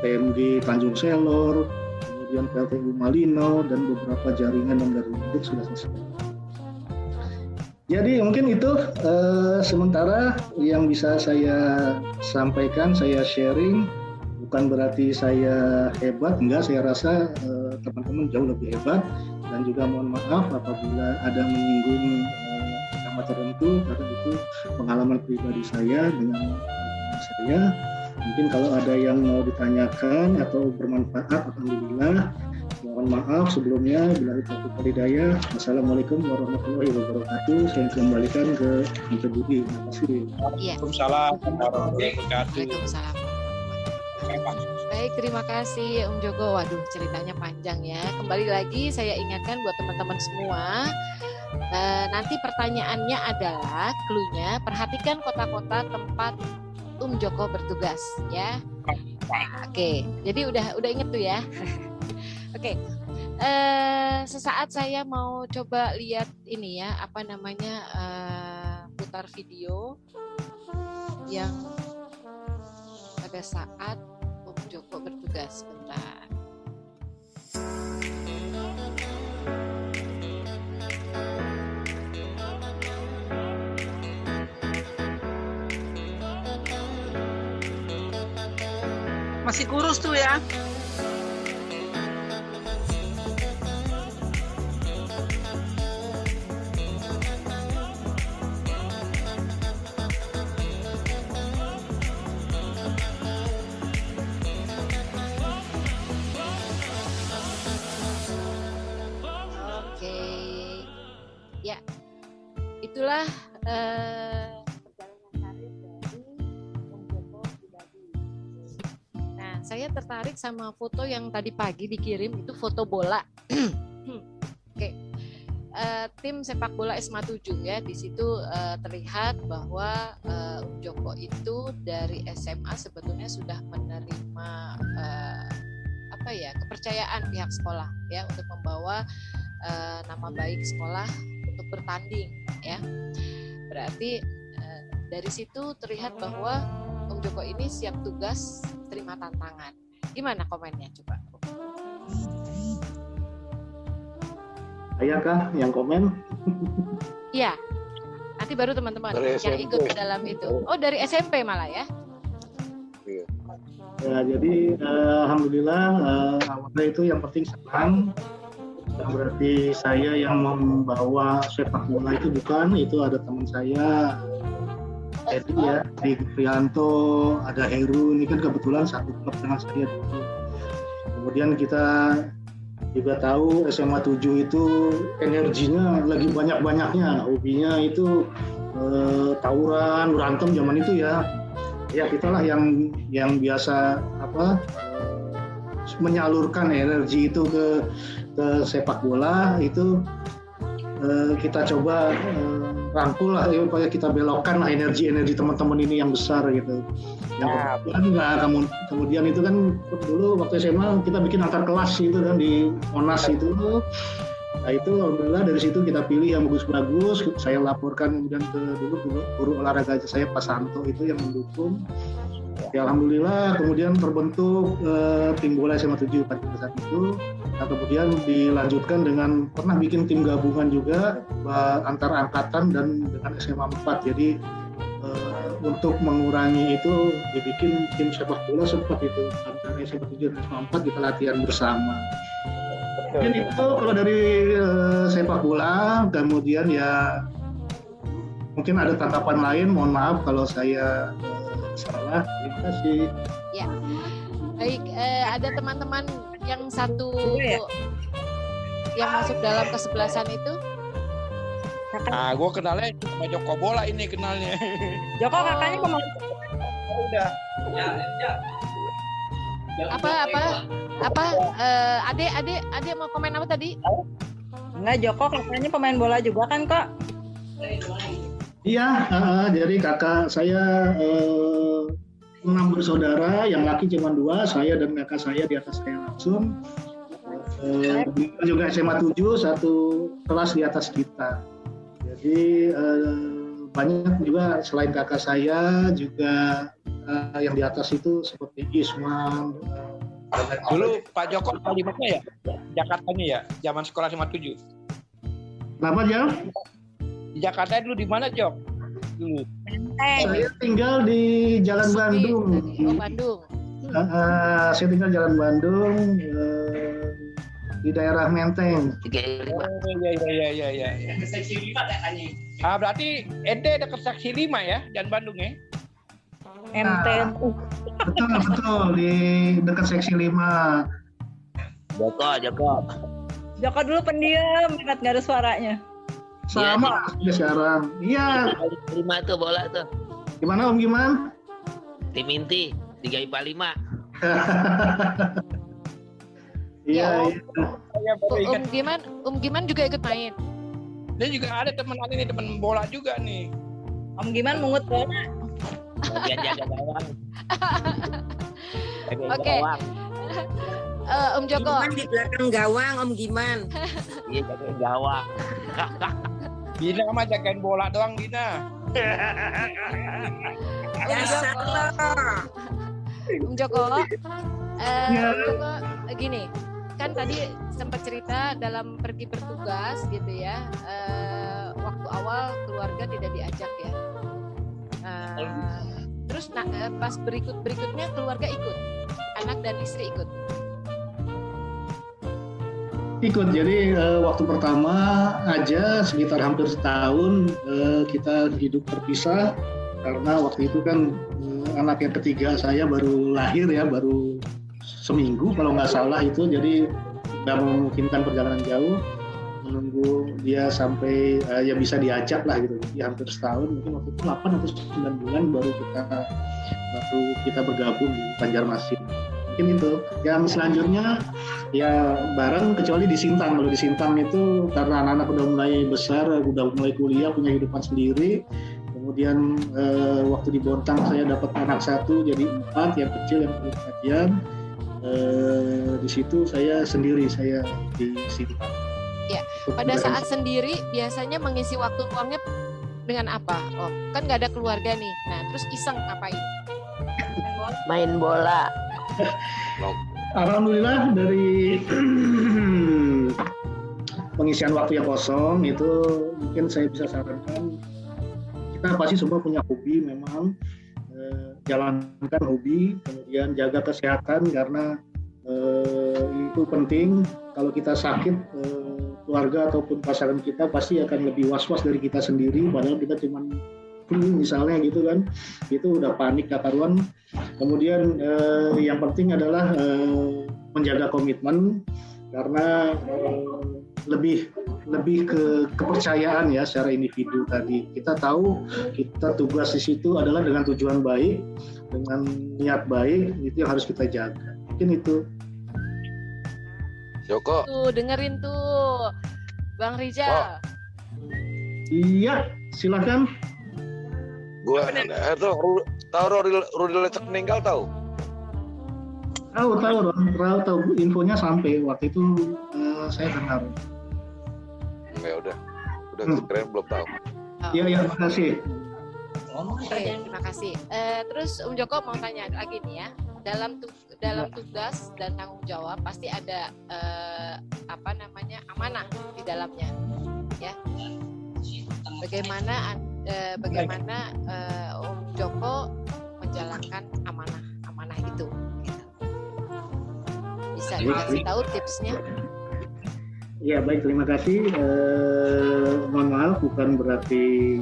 PMG Tanjung Selor, kemudian PLTU Malino, dan beberapa jaringan dan gardu induk sudah selesai. Jadi mungkin itu sementara yang bisa saya sampaikan, saya sharing. Bukan berarti saya hebat, enggak, saya rasa teman-teman jauh lebih hebat, dan juga mohon maaf apabila ada menyinggung agama tertentu, karena itu pengalaman pribadi saya dengan saya. Mungkin kalau ada yang mau ditanyakan atau bermanfaat, alhamdulillah. Mohon maaf sebelumnya, bila itu hidayah. Wassalamualaikum warahmatullahi wabarakatuh. Saya kembalikan ke Menteri Budi. Terima kasih. Waalaikumsalam warahmatullahi wabarakatuh. Waalaikumsalam. Baik, terima kasih Om Joko. Waduh, ceritanya panjang ya. Kembali lagi saya ingatkan buat teman-teman semua, nanti pertanyaannya adalah clue-nya, perhatikan kota-kota tempat Om Joko bertugas ya. Oke, jadi udah inget tuh ya. Oke, sesaat saya mau coba lihat ini ya, putar video yang pada saat Om Joko bertugas. Bentar. Masih kurus tuh ya. Itulah perjalanan karir dari Om Joko pribadi. Nah, saya tertarik sama foto yang tadi pagi dikirim, itu foto bola. Oke. Tim sepak bola SMA 7 ya. Di situ terlihat bahwa Om Joko itu dari SMA sebetulnya sudah menerima kepercayaan pihak sekolah ya untuk membawa nama baik sekolah untuk bertanding ya. Berarti dari situ terlihat bahwa Om Joko ini siap tugas, terima tantangan Gimana komennya coba? Saya kah yang komen? Iya. Nanti baru teman-teman Dari yang SMP. ikut ke dalam itu. Oh, dari SMP malah ya? Iya. Ya, jadi alhamdulillah awalnya itu yang penting senang. Bukan berarti saya yang membawa sepak bola itu bukan, itu ada teman saya Edi ya, di Prianto, ada Heru, ini kan kebetulan satu klub dengan saya dulu. Kemudian kita juga tahu SMA 7 itu energinya lagi banyak-banyaknya, hobinya itu tawuran, berantem zaman itu ya. Ya kitalah yang biasa menyalurkan energi itu ke sepak bola itu kita coba rangkul lah supaya kita belokkan lah energi teman-teman ini yang besar gitu. Yang kemudian itu kan dulu waktu SMA kita bikin antar kelas gitu kan di Monas itu. Nah itu alhamdulillah dari situ kita pilih yang bagus-bagus. Saya laporkan kemudian ke dulu guru olahraga saya Pak Santo itu yang mendukung. Ya alhamdulillah kemudian terbentuk tim bola SMA 7 pada saat itu. Nah, kemudian dilanjutkan dengan pernah bikin tim gabungan juga antar angkatan dan dengan SMA 4. Jadi untuk mengurangi itu dibikin tim sepak bola seperti itu antara SMA 7 dan SMA 4 kita latihan bersama. Dan itu kalau dari sepak bola, kemudian ya mungkin ada tanggapan lain, mohon maaf kalau saya salah. Terima kasih. Ya. Baik, ada teman-teman yang satu yang masuk dalam kesebelasan itu. Nah, gue kenalnya sama Joko Bola ini kenalnya. Joko kakaknya kemana? Udah. Adik mau komen apa tadi? Enggak, Joko kakaknya pemain bola juga kan kok? Iya, jadi kakak saya 6 bersaudara, yang laki cuma 2, saya dan kakak saya di atas saya langsung. Juga SMA 7, satu kelas di atas kita. Jadi banyak juga selain kakak saya juga yang di atas itu seperti Isman. Dulu Pak Joko di mana ya? Jakarta nih ya, zaman sekolah SMA 7. Kenapa Jal? Di Jakarta dulu di mana Jok? Dulu. Saya tinggal di Jalan Bandung. Oh, Bandung. Saya tinggal Jalan Bandung di daerah Menteng. Oh iya. Dekat seksi 5 katanya. Berarti ente dekat seksi 5 ya, Jalan Bandung ya? Menteng. Betul di dekat seksi 5. Joko dulu pendiam, banget nggak ada suaranya. Sama sekarang. Iya. 5 tuh bola tuh. Gimana Om Giman? Tim inti 3 IPA 5. Iya. Om Giman juga ikut main. Dia juga ada teman bola juga nih. Om Giman mungut bola. Bagian jaga gawang. Oke. Om Joko. Di belakang gawang Om Giman. Iya jagain gawang. Dina mah jagain bola doang Dina. Ya salah. Om Joko. Om Joko gini. Kan tadi sempat cerita dalam pergi bertugas gitu ya. Waktu awal keluarga tidak diajak ya. Terus pas berikutnya keluarga ikut, anak dan istri ikut. Jadi waktu pertama aja sekitar hampir setahun kita hidup terpisah karena waktu itu kan anak yang ketiga saya baru lahir ya, baru seminggu kalau nggak salah itu, jadi nggak memungkinkan perjalanan jauh, menunggu dia sampai ya bisa diajak lah gitu. Ya hampir setahun, mungkin waktu itu 8 atau 9 bulan baru kita bergabung di Banjarmasin. Mungkin itu. Yang selanjutnya ya bareng, kecuali di Sintang. Kalau di Sintang itu karena anak-anak udah mulai besar, udah mulai kuliah, punya kehidupan sendiri. Kemudian waktu di Bontang saya dapat anak 1 jadi 4, yang kecil yang perlu perhatian. Di situ saya sendiri, saya di Sintang. Ya, pada saat sendiri biasanya mengisi waktu luangnya dengan apa? Oh, kan nggak ada keluarga nih. Nah, terus iseng ngapain? Main bola. Alhamdulillah dari pengisian waktu yang kosong itu mungkin saya bisa sarankan, kita pasti semua punya hobi memang, jalankan hobi, kemudian jaga kesehatan karena itu penting. Kalau kita sakit, keluarga ataupun pasangan kita pasti akan lebih was-was dari kita sendiri, padahal kita cuma flu misalnya gitu kan, itu udah panik gak karuan. Kemudian yang penting adalah menjaga komitmen karena lebih ke kepercayaan ya secara individu tadi. Kita tahu kita tugas di situ adalah dengan tujuan baik, dengan niat baik, itu yang harus kita jaga. Mungkin itu. Joko. Tuh dengerin tuh Bang Rizal. Iya, silakan. Gua itu tahu Rudi Lecek meninggal tahu? Tahu infonya sampai waktu itu saya dengar. Ya udah keren belum tahu. Iya, makasih. Oke, terima kasih. Terus Om Joko mau tanya lagi nih ya. Dalam tugas dan tanggung jawab pasti ada amanah di dalamnya, ya. Bagaimana Om Joko menjalankan amanah itu? Gitu. Bisa dikasih tahu tipsnya? Ya baik, terima kasih. Mohon maaf, bukan berarti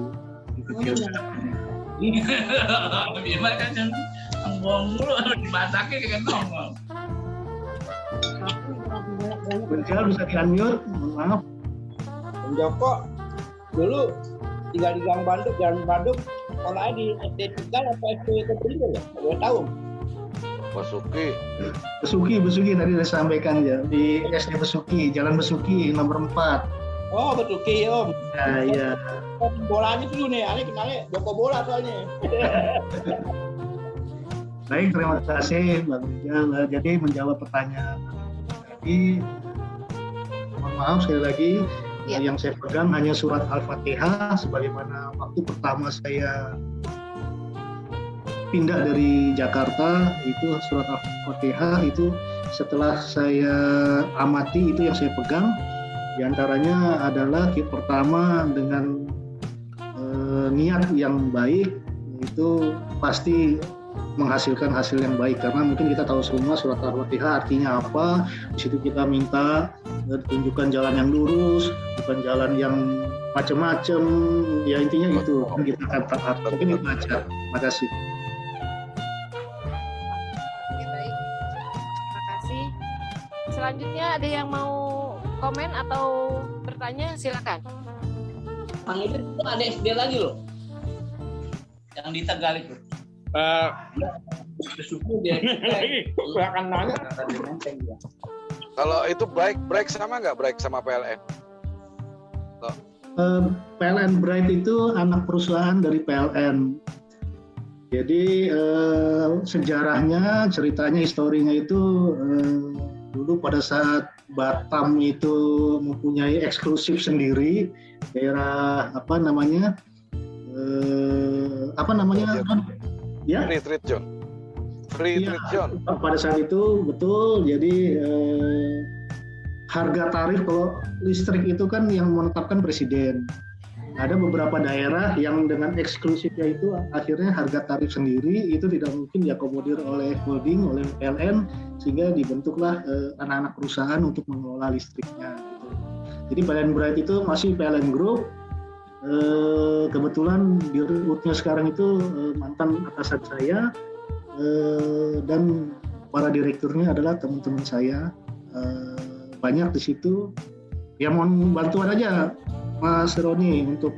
Gimana kan ngomong mulu dimasakin kayak ngomong. Bencal bisa di-unmute, mohon maaf. Om Joko dulu tinggal di Gang Bandung, Jalan Bandung, sekolahnya di SD Tegal apa SD Kebeling ya? 2 tahun. Besuki tadi sudah sampaikan ya, di SD Besuki, Jalan Besuki nomor 4. Oh Besuki Om. Iya. Bolanya dulu nih, Ani kenalnya Joko bola soalnya. Baik, terima kasih Bang Rizal. Jadi menjawab pertanyaan tadi, mohon maaf sekali lagi, yang saya pegang hanya surat Al-Fatihah, sebagaimana waktu pertama saya pindah dari Jakarta, itu surat Al-Fatihah itu setelah saya amati itu yang saya pegang. Di antaranya adalah pertama dengan niat yang baik, itu pasti menghasilkan hasil yang baik, karena mungkin kita tahu semua surat Al-Fatihah artinya apa. Di situ kita minta ditunjukkan jalan yang lurus, bukan jalan yang macam-macam. Ya intinya itu kita akan taat. Mungkin itu aja. Terima kasih. Oke, baik. Terima kasih. Selanjutnya ada yang mau komen atau bertanya, silakan. Bang itu ada SD lagi loh, yang di Tegal itu. Bersyukur dia. Gue akan nanya. Kalau itu break sama nggak break sama PLN? PLN Bright itu anak perusahaan dari PLN. Jadi sejarahnya, ceritanya, historinya itu dulu pada saat Batam itu mempunyai eksklusif sendiri, daerah apa namanya? Ya. Free Trade Zone. Pada saat itu betul. Jadi harga tarif kalau listrik itu kan yang menetapkan presiden. Ada beberapa daerah yang dengan eksklusifnya itu akhirnya harga tarif sendiri itu tidak mungkin diakomodir oleh holding, oleh PLN, sehingga dibentuklah anak-anak perusahaan untuk mengelola listriknya. Gitu. Jadi PLN Bright itu masih PLN Group. Kebetulan dirutnya sekarang itu mantan atasan saya, dan para direkturnya adalah teman-teman saya, banyak di situ. Ya mohon bantuan aja Mas Roni untuk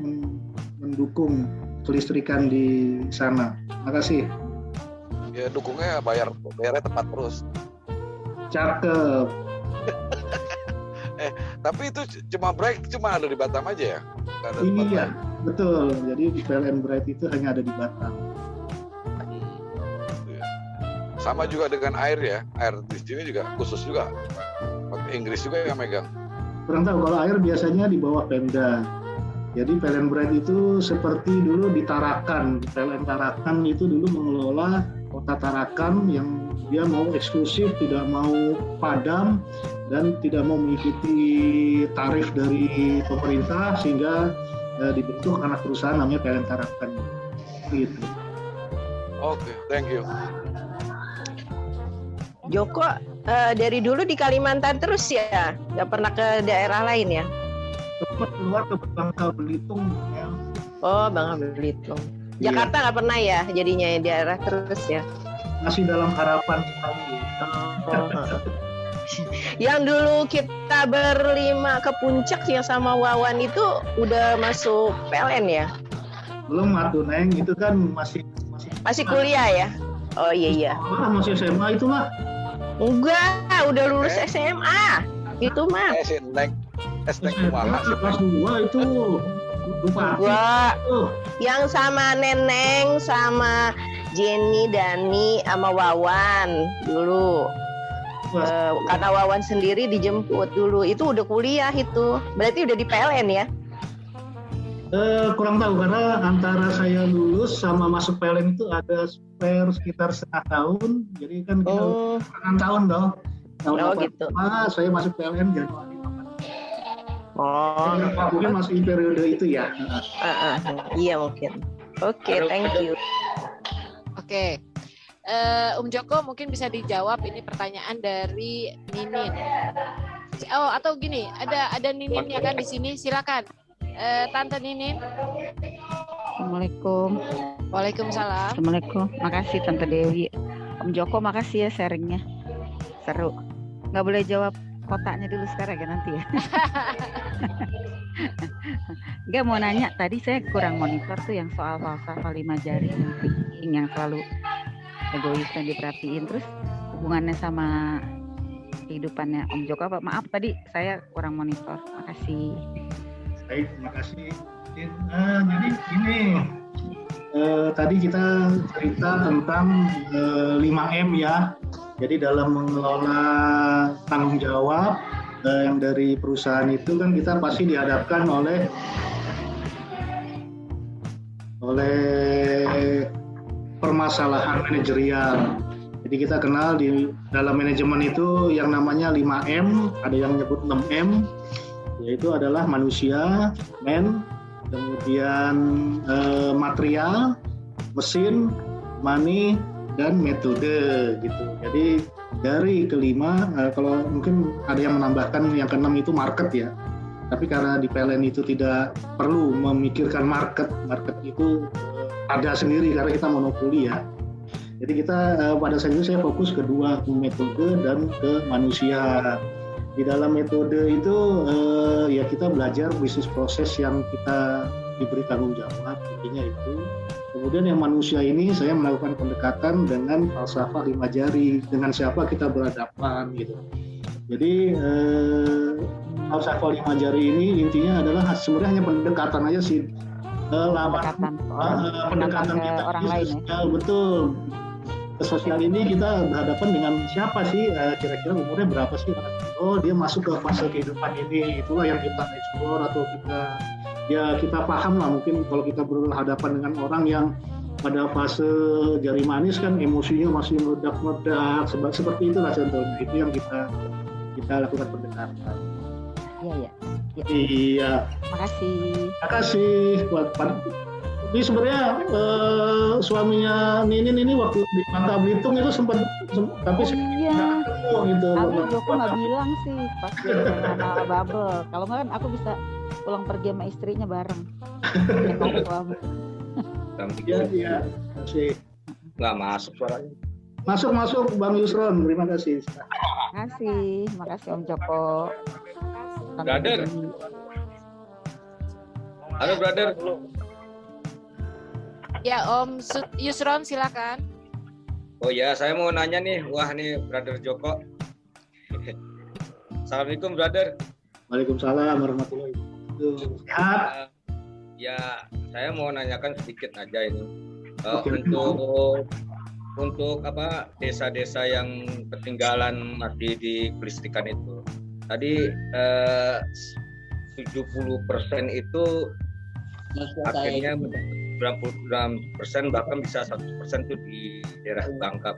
mendukung kelistrikan di sana. Terima kasih. Ya dukungnya bayarnya tepat terus. Cakep. Tapi itu cuma ada di Batam aja ya? Iya, betul. Jadi PLN Bright itu hanya ada di Batam. Sama juga dengan air ya, air di sini juga khusus juga. Inggris juga yang megang. Kurang tahu, kalau air biasanya di bawah Pemda. Jadi PLN Bright itu seperti dulu di Tarakan. PLN Tarakan itu dulu mengelola Kota Tarakan yang dia mau eksklusif, tidak mau padam dan tidak mau mengikuti tarif dari pemerintah, sehingga dibentuk anak perusahaan namanya PLN Tarakan. Gitu. Oke, thank you. Joko dari dulu di Kalimantan terus ya, nggak pernah ke daerah lain ya? Sempat keluar ke Bangka Belitung ya. Oh, Bangka Belitung. Jakarta nggak pernah ya, jadinya daerah terus ya? Masih dalam harapan sekali. Yang dulu kita berlima ke puncak yang sama Wawan itu udah masuk PLN ya? Belum atuh Neng, itu kan masih kuliah ya? Oh iya. Masih SMA itu mah. Enggak, udah lulus SMA. Itu mah. Kelas 2 itu. Gua yang sama Neneng, sama Jenny, Dani, sama Wawan dulu. Karena Wawan sendiri dijemput dulu. Itu udah kuliah itu. Berarti udah di PLN ya? Kurang tahu karena antara saya lulus sama masuk PLN itu ada spare sekitar setengah tahun. Jadi kan kita 6 tahun dong. Gitu. Saya masuk PLN Januari. Mungkin masih periode itu ya. Iya mungkin. Oke, thank you. Oke. Joko mungkin bisa dijawab ini pertanyaan dari Ninin. Oh, atau gini, ada Ninin ya kan di sini, silakan. Tante Ninin. Assalamualaikum. Waalaikumsalam. Assalamualaikum. Makasih Tante Dewi. Om Joko makasih ya sharingnya. Seru. Nggak boleh jawab kotaknya dulu sekarang ya nanti ya. Nggak mau nanya, tadi saya kurang monitor tuh yang soal falsafah 5 jari yang selalu egois dan diperhatiin. Terus hubungannya sama kehidupannya Om Joko apa? Maaf tadi saya kurang monitor. Makasih. Baik, terima kasih. Jadi ini tadi kita cerita tentang 5M ya. Jadi dalam mengelola tanggung jawab yang dari perusahaan itu kan kita pasti dihadapkan oleh permasalahan manajerial. Jadi kita kenal di dalam manajemen itu yang namanya 5M, ada yang nyebut 6M. Yaitu adalah manusia, kemudian material, mesin, money, dan metode gitu. Jadi dari kelima, kalau mungkin ada yang menambahkan yang keenam itu market ya. Tapi karena di PLN itu tidak perlu memikirkan market itu ada sendiri karena kita monopoli ya. Jadi kita pada saat itu saya fokus kedua, metode dan ke manusia. Di dalam metode itu ya kita belajar bisnis proses yang kita diberi tanggung jawab, intinya itu. Kemudian yang manusia ini saya melakukan pendekatan dengan falsafah 5 jari, dengan siapa kita berhadapan gitu. Jadi falsafah 5 jari ini intinya adalah sebenarnya hanya pendekatan aja sih. Pendekatan kita orang lain ya. Betul. Sosial ini kita berhadapan dengan siapa sih, kira-kira umurnya berapa sih, oh dia masuk ke fase kehidupan ini, itulah yang kita eksplor atau kita paham lah. Mungkin kalau kita berhadapan dengan orang yang pada fase jari manis kan emosinya masih meledak-meledak, seperti itulah contohnya, itu yang kita lakukan pendekatan. Iya. Makasih buat ini sebenarnya suaminya Ninin ini waktu di Bangka Belitung itu sempat tapi iya. Ketemu gitu. Aku Joko nggak bilang sih pas sama Babel. Kalau nggak kan aku bisa pulang pergi sama istrinya bareng. Iya. Kasih. Nggak masuk suaranya. Masuk Bang Yusron, terima kasih. Makasih Om Joko. Brother. Halo brother. Ya Om Yusron silakan. Oh ya, saya mau nanya nih. Wah nih brother Joko. Assalamualaikum brother. Waalaikumsalam warahmatullahi wabarakatuh. Sehat? Ya, saya mau nanyakan sedikit aja ini. Untuk apa desa-desa yang ketinggalan masih di kelistrikan itu. Tadi 70% itu akhirnya 99% bahkan bisa 100% itu di daerah Bangka.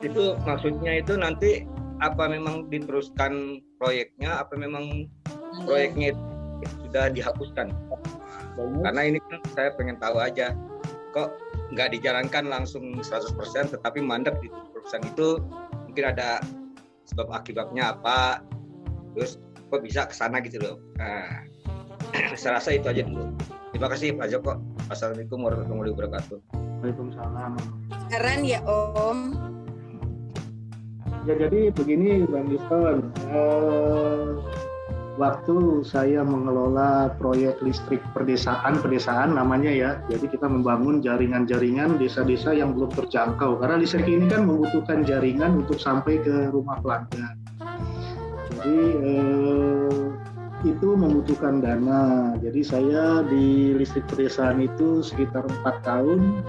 Itu maksudnya itu nanti apa memang diteruskan proyeknya, apa memang proyeknya itu sudah dihapuskan? Karena ini kan saya pengen tahu aja, kok nggak dijalankan langsung 100% tetapi mandek di 70% itu mungkin ada sebab akibatnya apa, terus kok bisa ke sana gitu loh. Nah, saya rasa itu aja dulu. Terima kasih Pak Joko. Assalamualaikum warahmatullahi wabarakatuh. Waalaikumsalam. Keren ya Om. Ya jadi begini Bang Liston, waktu saya mengelola proyek listrik pedesaan namanya ya, jadi kita membangun jaringan-jaringan desa-desa yang belum terjangkau, karena listrik ini kan membutuhkan jaringan untuk sampai ke rumah pelanggan. Jadi itu membutuhkan dana. Jadi saya di listrik pedesaan itu sekitar 4 tahun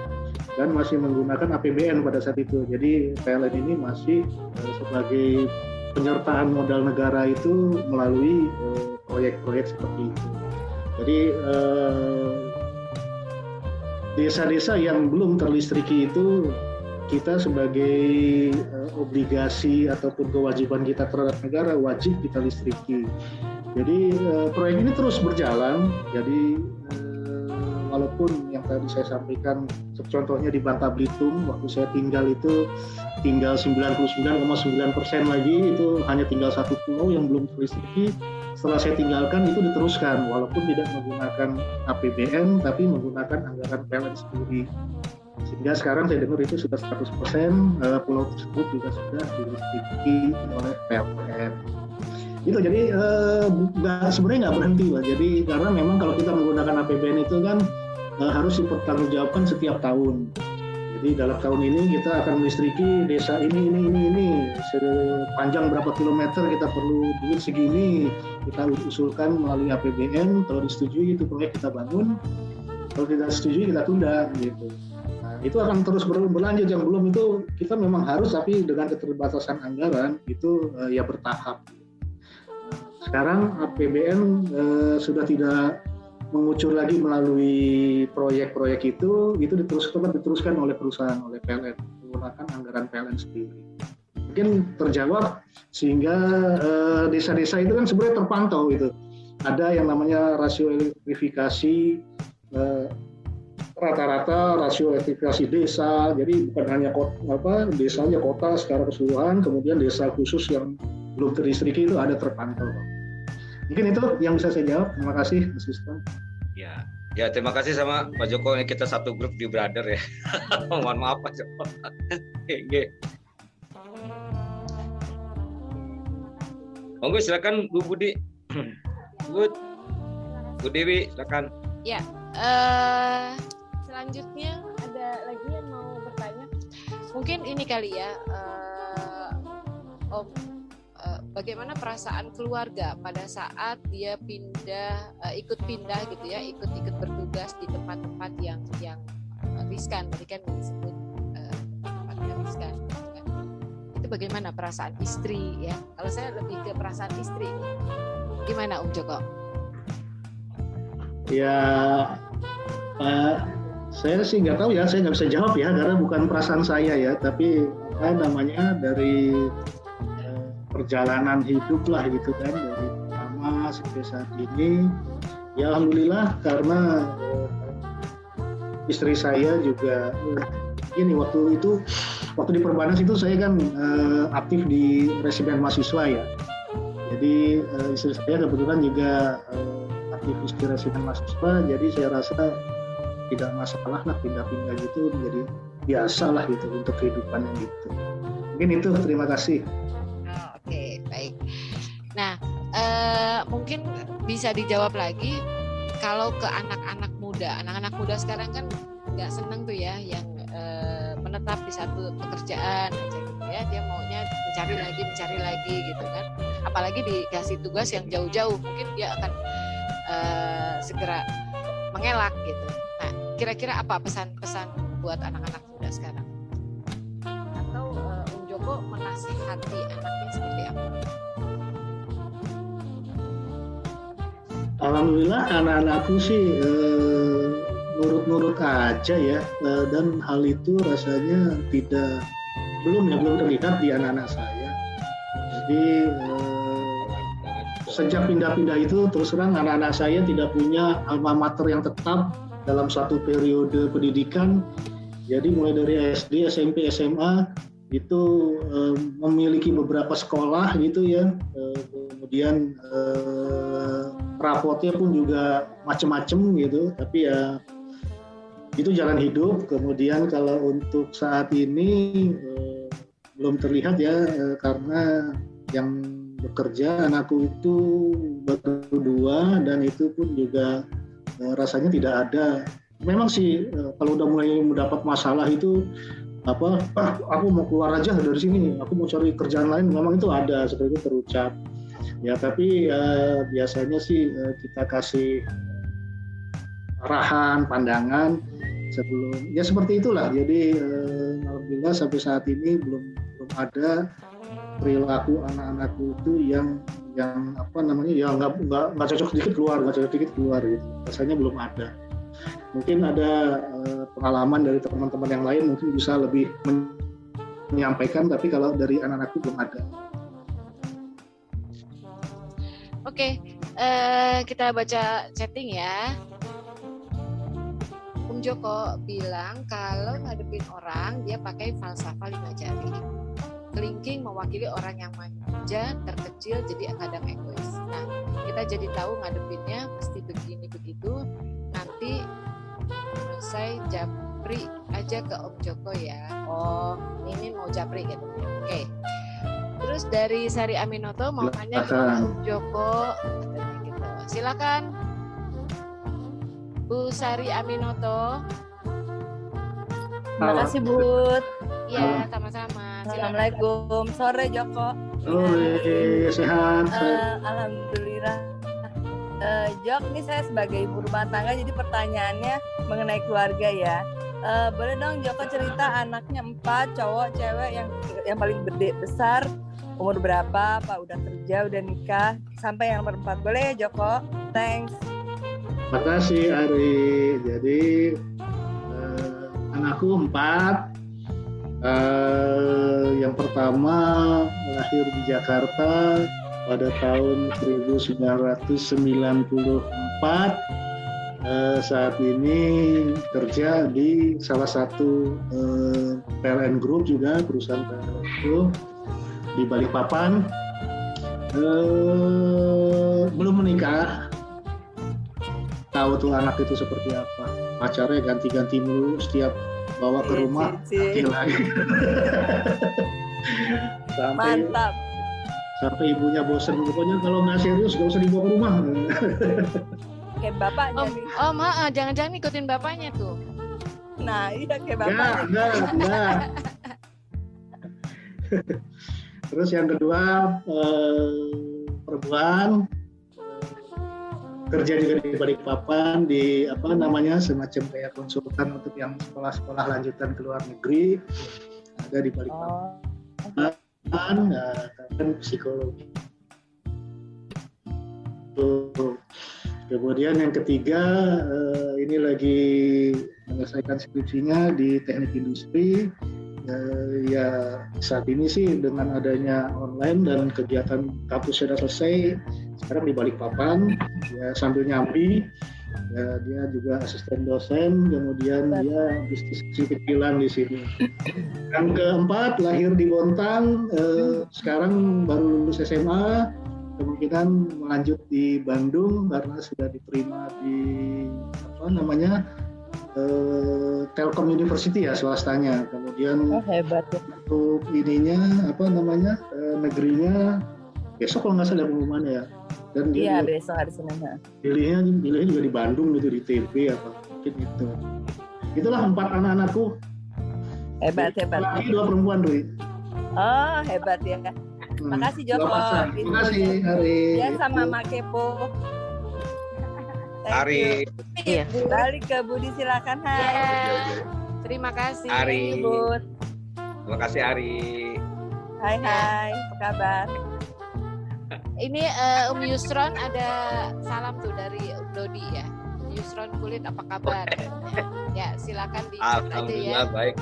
dan masih menggunakan APBN pada saat itu. Jadi PLN ini masih sebagai penyertaan modal negara itu melalui proyek-proyek seperti itu. Jadi desa-desa yang belum terlistriki itu kita sebagai obligasi ataupun kewajiban kita terhadap negara wajib kita listriki. Jadi proyek ini terus berjalan. Jadi walaupun yang tadi saya sampaikan contohnya di Bangka Belitung waktu saya tinggal itu tinggal 99,9% lagi, itu hanya tinggal 1 pulau yang belum terlistriki. Setelah saya tinggalkan itu diteruskan walaupun tidak menggunakan APBN tapi menggunakan anggaran PLN sendiri. Sehingga sekarang saya dengar itu sudah 100% pulau tersebut juga sudah dilistriki oleh PLN. Itu jadi sebenarnya nggak berhenti Pak. Jadi karena memang kalau kita menggunakan APBN itu kan harus dipertanggungjawabkan setiap tahun. Jadi dalam tahun ini kita akan melistriki desa ini sepanjang berapa kilometer kita perlu duit segini, kita usulkan melalui APBN. Kalau disetujui itu proyek kita bangun, kalau tidak setujui kita tunda gitu. Nah, itu akan terus berlanjut. Yang belum itu kita memang harus, tapi dengan keterbatasan anggaran itu ya bertahap. Sekarang APBN sudah tidak mengucur lagi melalui proyek-proyek itu diteruskan oleh perusahaan, oleh PLN menggunakan anggaran PLN sendiri. Mungkin terjawab sehingga desa-desa itu kan sebenarnya terpantau itu. Ada yang namanya rasio elektrifikasi rata-rata rasio elektrifikasi desa. Jadi bukan hanya desanya kota secara keseluruhan, kemudian desa khusus yang belum terlistriki itu ada terpantau. Mungkin itu yang bisa saya jawab. Terima kasih, Asisten. Ya terima kasih sama Pak Joko. Ini kita satu grup di Brother ya. Mohon maaf Pak Joko. Monggo silakan Bu Budi. Bu Dewi silakan. Ya, selanjutnya ada lagi yang mau bertanya. Mungkin ini kali ya, Om. Bagaimana perasaan keluarga pada saat dia ikut pindah gitu ya, ikut bertugas di tempat-tempat yang riskan, tadi kan disebut tempatnya riskan gitu kan. Itu bagaimana perasaan istri ya? Kalau saya lebih ke perasaan istri, gimana Om Joko? Ya saya sih nggak tahu ya, saya nggak bisa jawab ya karena bukan perasaan saya ya, tapi namanya dari perjalanan hidup lah gitu kan, dari pertama sampai saat ini ya alhamdulillah, karena istri saya juga ini waktu di Perbanas itu saya kan aktif di resimen mahasiswa ya, jadi istri saya kebetulan juga aktivis di resimen mahasiswa, jadi saya rasa tidak masalah lah pindah-pindah gitu, menjadi biasa lah gitu untuk kehidupan yang gitu. Mungkin itu, terima kasih. Oke, baik. Nah, mungkin bisa dijawab lagi kalau ke anak-anak muda sekarang kan nggak seneng tuh ya yang menetap di satu pekerjaan aja gitu ya, dia maunya mencari lagi gitu kan, apalagi dikasih tugas yang jauh-jauh, mungkin dia akan segera mengelak gitu. Nah, kira-kira apa pesan-pesan buat anak-anak muda sekarang? Atau Om Joko menasihati anaknya seperti apa? Alhamdulillah anak-anakku sih nurut-nurut aja ya, dan hal itu rasanya belum terlihat di anak-anak saya. Jadi sejak pindah-pindah itu terus terang anak-anak saya tidak punya alma mater yang tetap dalam satu periode pendidikan. Jadi mulai dari SD, SMP, SMA itu memiliki beberapa sekolah gitu ya, kemudian rapotnya pun juga macam-macam gitu, tapi ya itu jalan hidup. Kemudian kalau untuk saat ini belum terlihat ya, karena yang bekerja anakku itu baru 2 dan itu pun juga rasanya tidak ada. Memang sih kalau udah mulai mendapat masalah itu aku mau keluar aja dari sini, aku mau cari kerjaan lain, memang itu ada seperti itu terucap ya. Tapi biasanya sih kita kasih arahan, pandangan sebelum ya seperti itulah. Jadi alhamdulillah sampai saat ini belum ada perilaku anak-anakku itu yang nggak cocok sedikit keluar gitu. Rasanya belum ada. Mungkin ada pengalaman dari teman-teman yang lain mungkin bisa lebih menyampaikan, tapi kalau dari anak-anakku belum ada. Oke, kita baca chatting ya. Joko bilang kalau ngadepin orang dia pakai falsafah 5 jari. Kelingking mewakili orang yang manja, terkecil, jadi kadang egois. Nah, kita jadi tahu ngadepinnya mesti begini begitu. Nanti selesai japri aja ke Om Joko ya. Oh, ini mau japri gitu. Oke. Terus dari Sari Aminoto mau tanya ke Om Joko, katanya gitu. Silakan. Bu Sari Aminoto. Terima kasih, Bud. Iya, sama-sama. Assalamualaikum. Sore, Joko. Sore, sehat. Alhamdulillah. Jok, ini saya sebagai ibu rumah tangga, jadi pertanyaannya mengenai keluarga ya. Boleh dong Joko cerita anaknya 4, cowok, cewek, yang paling besar umur berapa, Pak? Udah kerja, udah nikah, sampai yang nomor 4. Boleh ya Joko? Thanks. Terima kasih Ari. Jadi anakku 4. Yang pertama lahir di Jakarta pada tahun 1994. Saat ini kerja di salah satu PLN Group juga, perusahaan PLN Group di Balikpapan. Belum menikah. Tahu tuh anak itu seperti apa. Pacarnya ganti-ganti mulu, setiap bawa ke rumah ganti lagi. Mantap. Sampai ibunya bosan, pokoknya kalau nggak serius nggak usah dibawa ke rumah. Kayak bapaknya. Jangan-jangan ikutin bapaknya tuh. Nah, iya kayak bapaknya. Enggak. Terus yang kedua perempuan, kerja juga di Balikpapan di semacam kayak konsultan untuk yang sekolah-sekolah lanjutan ke luar negeri, ada di Balikpapan. Kan psikologi. Kemudian yang ketiga ini lagi menyelesaikan skripsinya di teknik industri. Ya saat ini sih dengan adanya online dan kegiatan kampusnya sudah selesai, sekarang di Balikpapan ya sambil nyambi. Ya, dia juga asisten dosen, kemudian dia bisnis kecil-kecilan di sini. Yang keempat lahir di Bontang, sekarang baru lulus SMA, kemungkinan melanjut di Bandung karena sudah diterima di Telkom University ya, swastanya. Kemudian hebat ya. Untuk ininya negerinya besok kalau nggak salah pengumumannya ya. Dan dia besok hari Senin. Pilihnya juga di Bandung gitu, di TB apa mungkin itu. Itulah 4 anak-anakku. Hebat. Laki 2 perempuan, Rui. Oh, hebat ya. Makasih Joko. Terima kasih Ari. Ya sama Mak Kepo. Ari. Iya. Balik ke Budi, silakan. Hai. Terima kasih. Ari. Bud. Terima kasih Ari. Hai, apa kabar? Ini Yusron ada salam tuh dari Dodi ya. Yusron Kulit, apa kabar? Ya, silakan di chat aja ya. Alhamdulillah baik.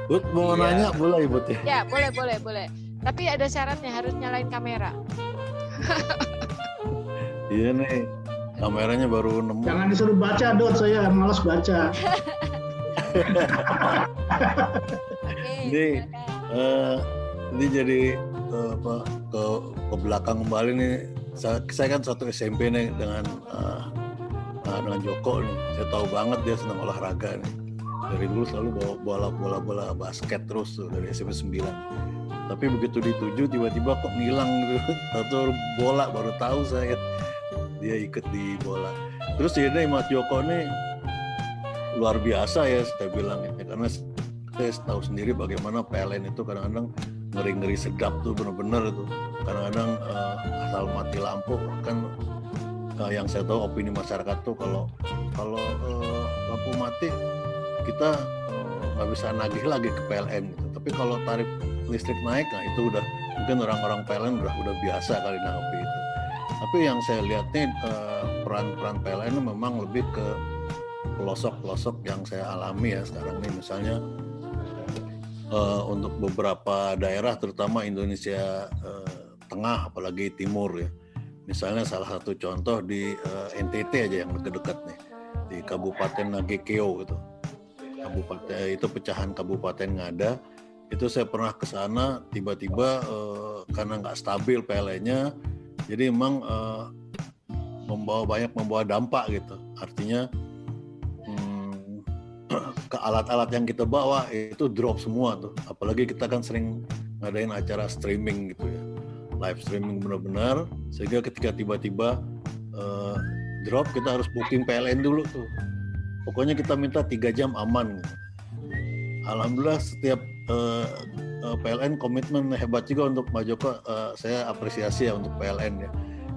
Bud mau nanya boleh Bud ya? Ya, boleh. Tapi ada syaratnya, harus nyalain kamera. Iya nih, kameranya baru nemu. Jangan disuruh baca, Dot, saya malas baca. Ini jadi ke belakang kembali nih. Saya kan satu SMP nih dengan Joko nih. Saya tahu banget dia senang olahraga nih. Dari dulu selalu bawa bola basket terus tuh dari SMP 9. Tapi begitu dituju tiba-tiba kok ngilang gitu. Satu bola baru tahu saya dia ikut di bola. Terus ini Mas Joko nih luar biasa ya saya bilang ya, karena saya tahu sendiri bagaimana PLN itu kadang-kadang ngeri-ngeri sedap tuh bener-bener itu. Kadang-kadang asal mati lampu kan yang saya tahu opini masyarakat tuh kalau lampu mati kita nggak bisa nagih lagi ke PLN gitu. Tapi kalau tarif listrik naik, nah itu udah mungkin orang-orang PLN udah biasa kali nanggapi itu. Tapi yang saya lihat nih peran PLN memang lebih ke pelosok-pelosok yang saya alami ya sekarang nih, misalnya untuk beberapa daerah terutama Indonesia Tengah apalagi Timur ya. Misalnya salah satu contoh di NTT aja yang dekat-dekat nih, di Kabupaten Nagekeo gitu. Kabupaten itu pecahan Kabupaten Ngada. Itu saya pernah ke sana tiba-tiba karena nggak stabil PLN-nya, jadi memang membawa dampak gitu. Artinya ke alat-alat yang kita bawa itu drop semua tuh. Apalagi kita kan sering ngadain acara streaming gitu ya, live streaming benar-benar, sehingga ketika tiba-tiba drop kita harus booking PLN dulu tuh. Pokoknya kita minta 3 jam aman gitu. Alhamdulillah setiap PLN komitmen hebat juga untuk Pak Joko, saya apresiasi ya untuk PLN ya.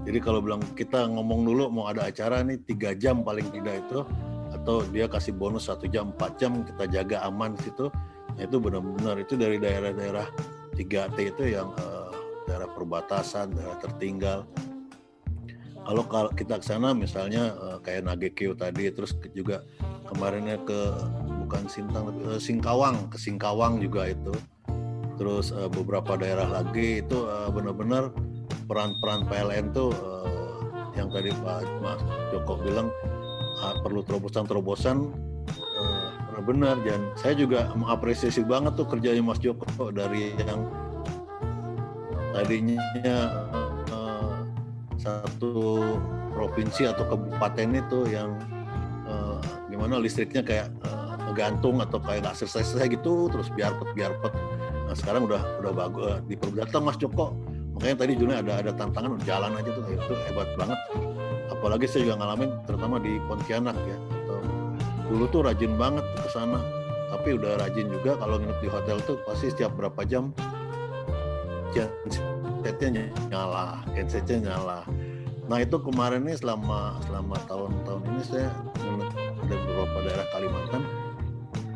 Jadi kalau bilang kita ngomong dulu mau ada acara nih 3 jam paling tidak itu, atau dia kasih bonus 1 jam 4 jam kita jaga aman di situ, ya itu benar-benar itu dari daerah-daerah 3T itu yang daerah perbatasan, daerah tertinggal. Kalau kita ke sana misalnya kayak Nagekeo tadi, terus juga kemarinnya bukan Sintang tapi ke Singkawang juga itu. Terus beberapa daerah lagi itu benar-benar peran PLN tuh yang tadi Pak Mas Joko bilang perlu terobosan benar, dan saya juga mengapresiasi banget tuh kerjanya Mas Joko dari yang tadinya satu provinsi atau kabupaten itu yang gimana listriknya kayak ngegantung atau kayak nggak selesai gitu terus biar pet. Nah sekarang udah bagus diperdatang Mas Joko, makanya tadi Juni ada tantangan jalan aja tuh, itu hebat banget. Apalagi saya juga ngalamin terutama di Pontianak ya, atau dulu tuh rajin banget ke sana, tapi udah rajin juga kalau nginep di hotel tuh pasti setiap berapa jam gensetnya nyala. Nah itu kemarin nih selama tahun-tahun ini saya ada beberapa daerah Kalimantan,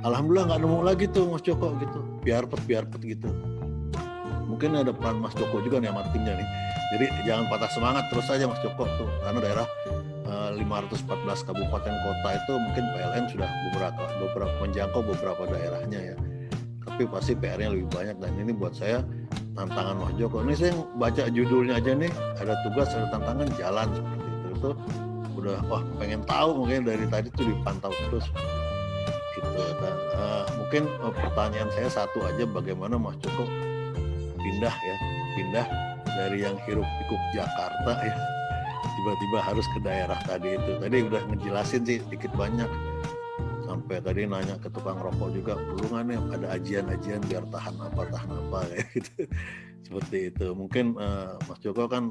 alhamdulillah nggak nemu lagi tuh Mas Joko gitu, biar pet gitu. Mungkin ada peran Mas Joko juga nih sama timnya nih. Jadi jangan patah semangat, terus aja Mas Joko tuh, karena daerah 514 kabupaten kota itu mungkin PLN sudah beberapa menjangkau beberapa daerahnya ya. Tapi pasti PR-nya lebih banyak, dan ini buat saya tantangan Mas Joko. Ini saya baca judulnya aja nih, ada tugas, ada tantangan, jalan seperti itu. Itu udah pengen tahu, mungkin dari tadi tuh dipantau terus gitu. Dan mungkin pertanyaan saya satu aja, bagaimana Mas Joko pindah dari yang hiruk pikuk Jakarta ya, tiba-tiba harus ke daerah tadi itu. Tadi udah ngejelasin sih dikit banyak, sampai tadi nanya ke tukang rokok juga, perlu nggak nih ada ajian biar tahan apa kayak gitu. Seperti itu. Mungkin Mas Joko kan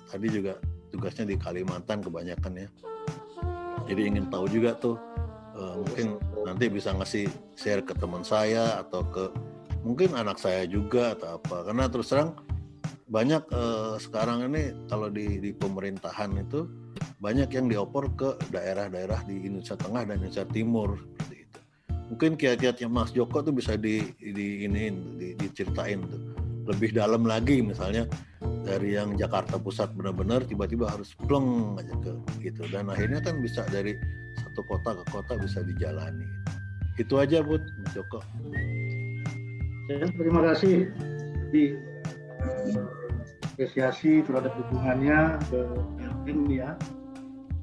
tadi juga tugasnya di Kalimantan kebanyakan ya, jadi ingin tahu juga tuh mungkin nanti bisa ngasih share ke teman saya atau ke mungkin anak saya juga atau apa, karena terus terang banyak sekarang ini kalau di pemerintahan itu banyak yang diopor ke daerah-daerah di Indonesia Tengah dan Indonesia Timur seperti itu. Mungkin kiat-kiatnya Mas Joko tuh bisa diceritain tuh lebih dalam lagi, misalnya dari yang Jakarta Pusat benar-benar tiba-tiba harus pleng aja ke gitu, dan akhirnya kan bisa dari satu satu kota ke kota bisa dijalani. Itu aja Bud, Joko. Ya, terima kasih. Jadi apresiasi terhadap dukungannya ke LM ya.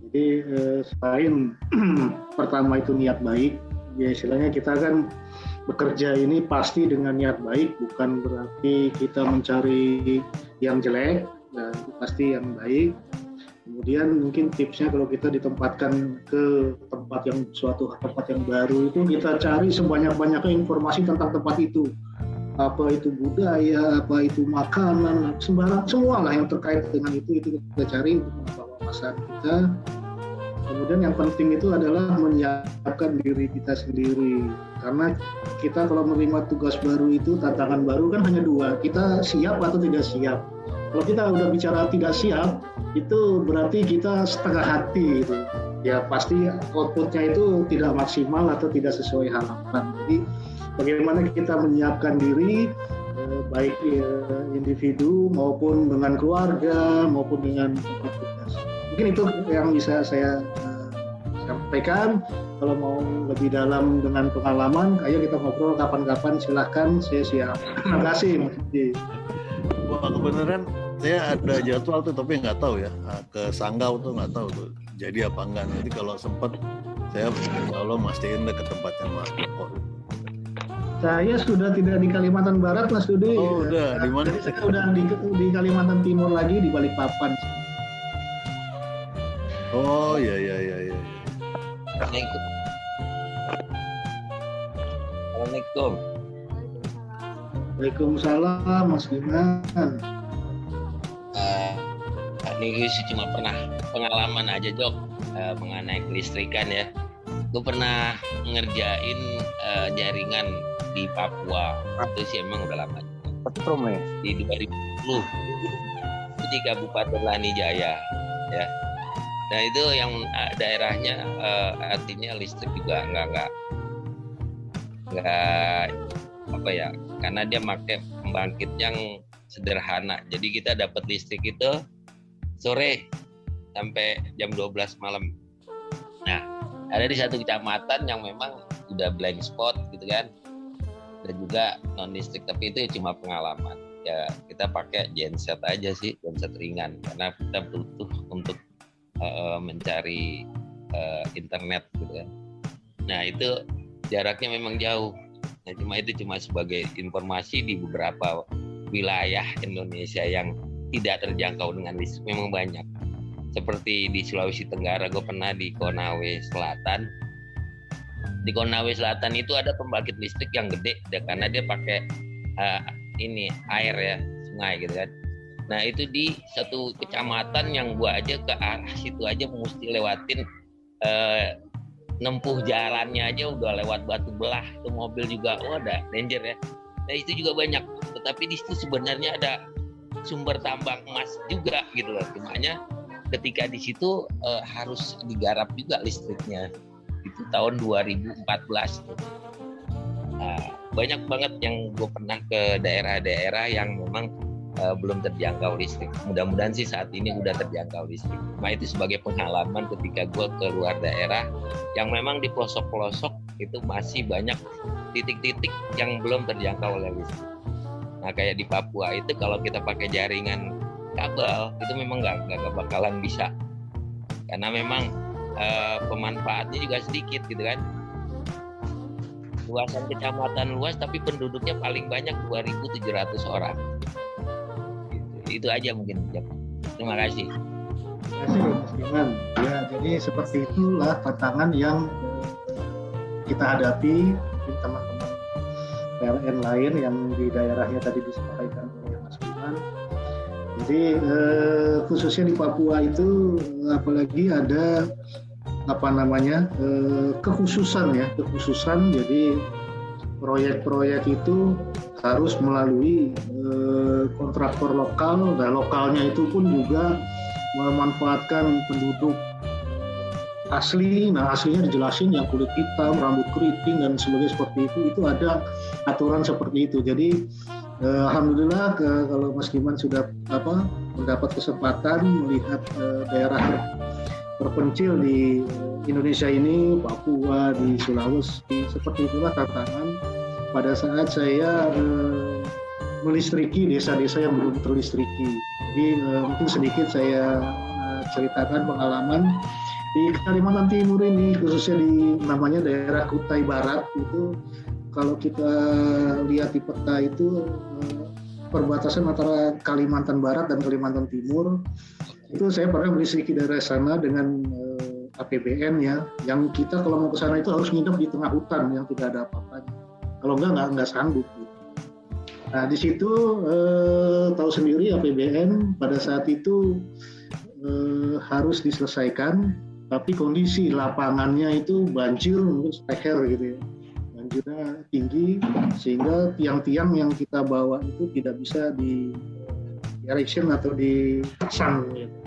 Jadi selain pertama itu niat baik, ya istilahnya kita kan bekerja ini pasti dengan niat baik, bukan berarti kita mencari yang jelek, nah, itu pasti yang baik. Kemudian mungkin tipsnya kalau kita ditempatkan ke suatu tempat yang baru itu kita cari sebanyak-banyaknya informasi tentang tempat itu. Apa itu budaya, apa itu makanan, semua lah yang terkait dengan itu kita cari untuk membawa wawasan kita. Kemudian yang penting itu adalah menyiapkan diri kita sendiri, karena kita kalau menerima tugas baru itu, tantangan baru kan hanya dua, kita siap atau tidak siap. Kalau kita udah bicara tidak siap, itu berarti kita setengah hati gitu. Ya pasti outputnya itu tidak maksimal atau tidak sesuai harapan. Jadi bagaimana kita menyiapkan diri, baik individu maupun dengan keluarga maupun dengan tugas. Mungkin itu yang bisa saya sampaikan. Kalau mau lebih dalam dengan pengalaman, ayo kita ngobrol kapan-kapan, silahkan, saya siap. Terima kasih Mas Didi. Wah, kebenaran saya ada jadwal tuh tapi nggak tahu ya, ke Sanggau tuh nggak tahu tuh jadi apa enggak. Nanti kalau sempat saya kalau mastiin deh ke tempatnya Mas Joko. Saya sudah tidak di Kalimantan Barat Mas Dudi. Oh udah, di mana? Saya udah di Kalimantan Timur lagi, di Balikpapan. Oh iya. Assalamualaikum. Waalaikumsalam Mas Giman. Ini sih cuma pernah pengalaman aja Jok, mengenai kelistrikan ya. Gue pernah ngerjain jaringan di Papua. Itu sih emang udah lama. Di 2010 di Kabupaten Lanijaya ya. Nah itu yang daerahnya artinya listrik juga nggak apa ya, karena dia pakai pembangkit yang sederhana. Jadi kita dapat listrik itu sore sampai jam 12 malam. Nah ada di satu kecamatan yang memang udah blank spot gitu kan, dan juga non listrik, tapi itu cuma pengalaman ya. Kita pakai genset aja sih, genset ringan, karena kita butuh untuk mencari internet gitu kan. Nah itu jaraknya memang jauh. Nah cuma sebagai informasi, di beberapa wilayah Indonesia yang tidak terjangkau dengan listrik memang banyak. Seperti di Sulawesi Tenggara, gue pernah di Konawe Selatan. Di Konawe Selatan itu ada pembangkit listrik yang gede, karena dia pakai air ya, sungai gitu kan. Nah itu di satu kecamatan yang gua aja ke arah situ aja mesti lewatin nempuh jalannya aja udah lewat batu belah, itu mobil juga udah danger ya. Nah itu juga banyak, tetapi di situ sebenarnya ada sumber tambang emas juga gitu loh. Cumanya ketika di situ harus digarap juga listriknya. Itu tahun 2014. Nah, banyak banget yang gue pernah ke daerah-daerah yang memang belum terjangkau listrik. Mudah-mudahan sih saat ini udah terjangkau listrik. Nah itu sebagai pengalaman ketika gue keluar daerah yang memang di pelosok-pelosok itu masih banyak titik-titik yang belum terjangkau oleh listrik. Nah kayak di Papua itu kalau kita pakai jaringan kabel itu memang nggak bakalan bisa, karena memang pemanfaatnya juga sedikit gitu kan. Luasan kecamatan luas tapi penduduknya paling banyak 2.700 orang. Itu aja mungkin. Terima kasih. Terima kasih Mas Giman. Ya, jadi seperti itulah tantangan yang kita hadapi. Mungkin teman-teman PLN lain yang di daerahnya tadi disampaikan oleh Mas Giman. Jadi khususnya di Papua itu apalagi ada kekhususan. Jadi proyek-proyek itu harus melalui kontraktor lokal, dan lokalnya itu pun juga memanfaatkan penduduk asli. Nah aslinya dijelasin yang kulit hitam, rambut keriting dan sebagainya seperti itu ada aturan seperti itu. Jadi alhamdulillah kalau Mas Giman sudah mendapat kesempatan melihat daerah terpencil di Indonesia ini, Papua, di Sulawesi, seperti itulah tantangan pada saat saya melistriki desa-desa yang belum terlistriki. Jadi mungkin sedikit saya ceritakan pengalaman di Kalimantan Timur ini, khususnya di namanya daerah Kutai Barat itu. Kalau kita lihat di peta itu perbatasan antara Kalimantan Barat dan Kalimantan Timur, itu saya pernah melistriki daerah sana dengan APBN ya, yang kita kalau mau ke sana itu harus nginep di tengah hutan yang tidak ada apa-apanya. Kalau nggak sanggup. Nah di situ tahu sendiri APBN pada saat itu harus diselesaikan, tapi kondisi lapangannya itu banjir mungkin sepeher gitu ya, banjirnya tinggi sehingga tiang-tiang yang kita bawa itu tidak bisa di erection atau dipasang gitu.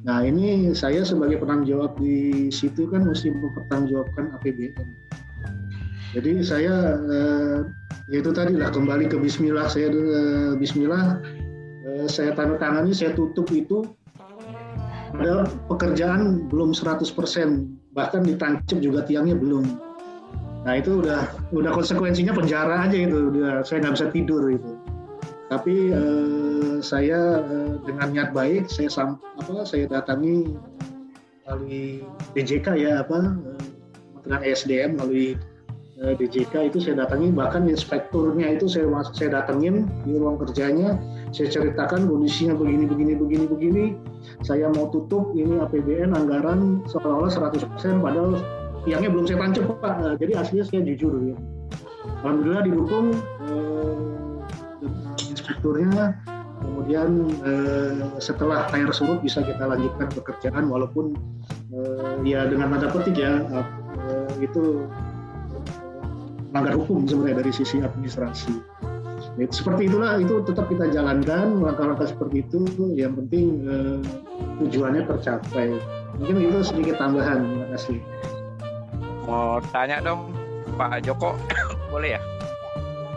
Nah ini saya sebagai penanggung jawab di situ kan mesti mempertanggungjawabkan APBN. Jadi saya yaitu tadi lah kembali ke Bismillah, saya Bismillah saya tanda tangani, saya tutup itu ada pekerjaan belum 100%, bahkan ditancap juga tiangnya belum. Nah itu udah konsekuensinya penjara aja itu, udah saya nggak bisa tidur itu. Tapi saya dengan niat baik saya datangi melalui DJK ya Kementerian ESDM melalui DJK itu saya datangi, bahkan inspekturnya itu saya datengin di ruang kerjanya, saya ceritakan kondisinya begini, saya mau tutup ini APBN anggaran seolah-olah 100% padahal tiangnya belum saya tancap Pak. Jadi aslinya saya jujur ya. Alhamdulillah didukung inspekturnya, kemudian setelah air surut bisa kita lanjutkan pekerjaan walaupun ya dengan tanda petik ya itu melanggar hukum sebenarnya dari sisi administrasi. Seperti itulah, itu tetap kita jalankan langkah-langkah seperti itu, yang penting tujuannya tercapai. Mungkin itu sedikit tambahan. Terima kasih. Mau tanya dong Pak Joko, boleh ya?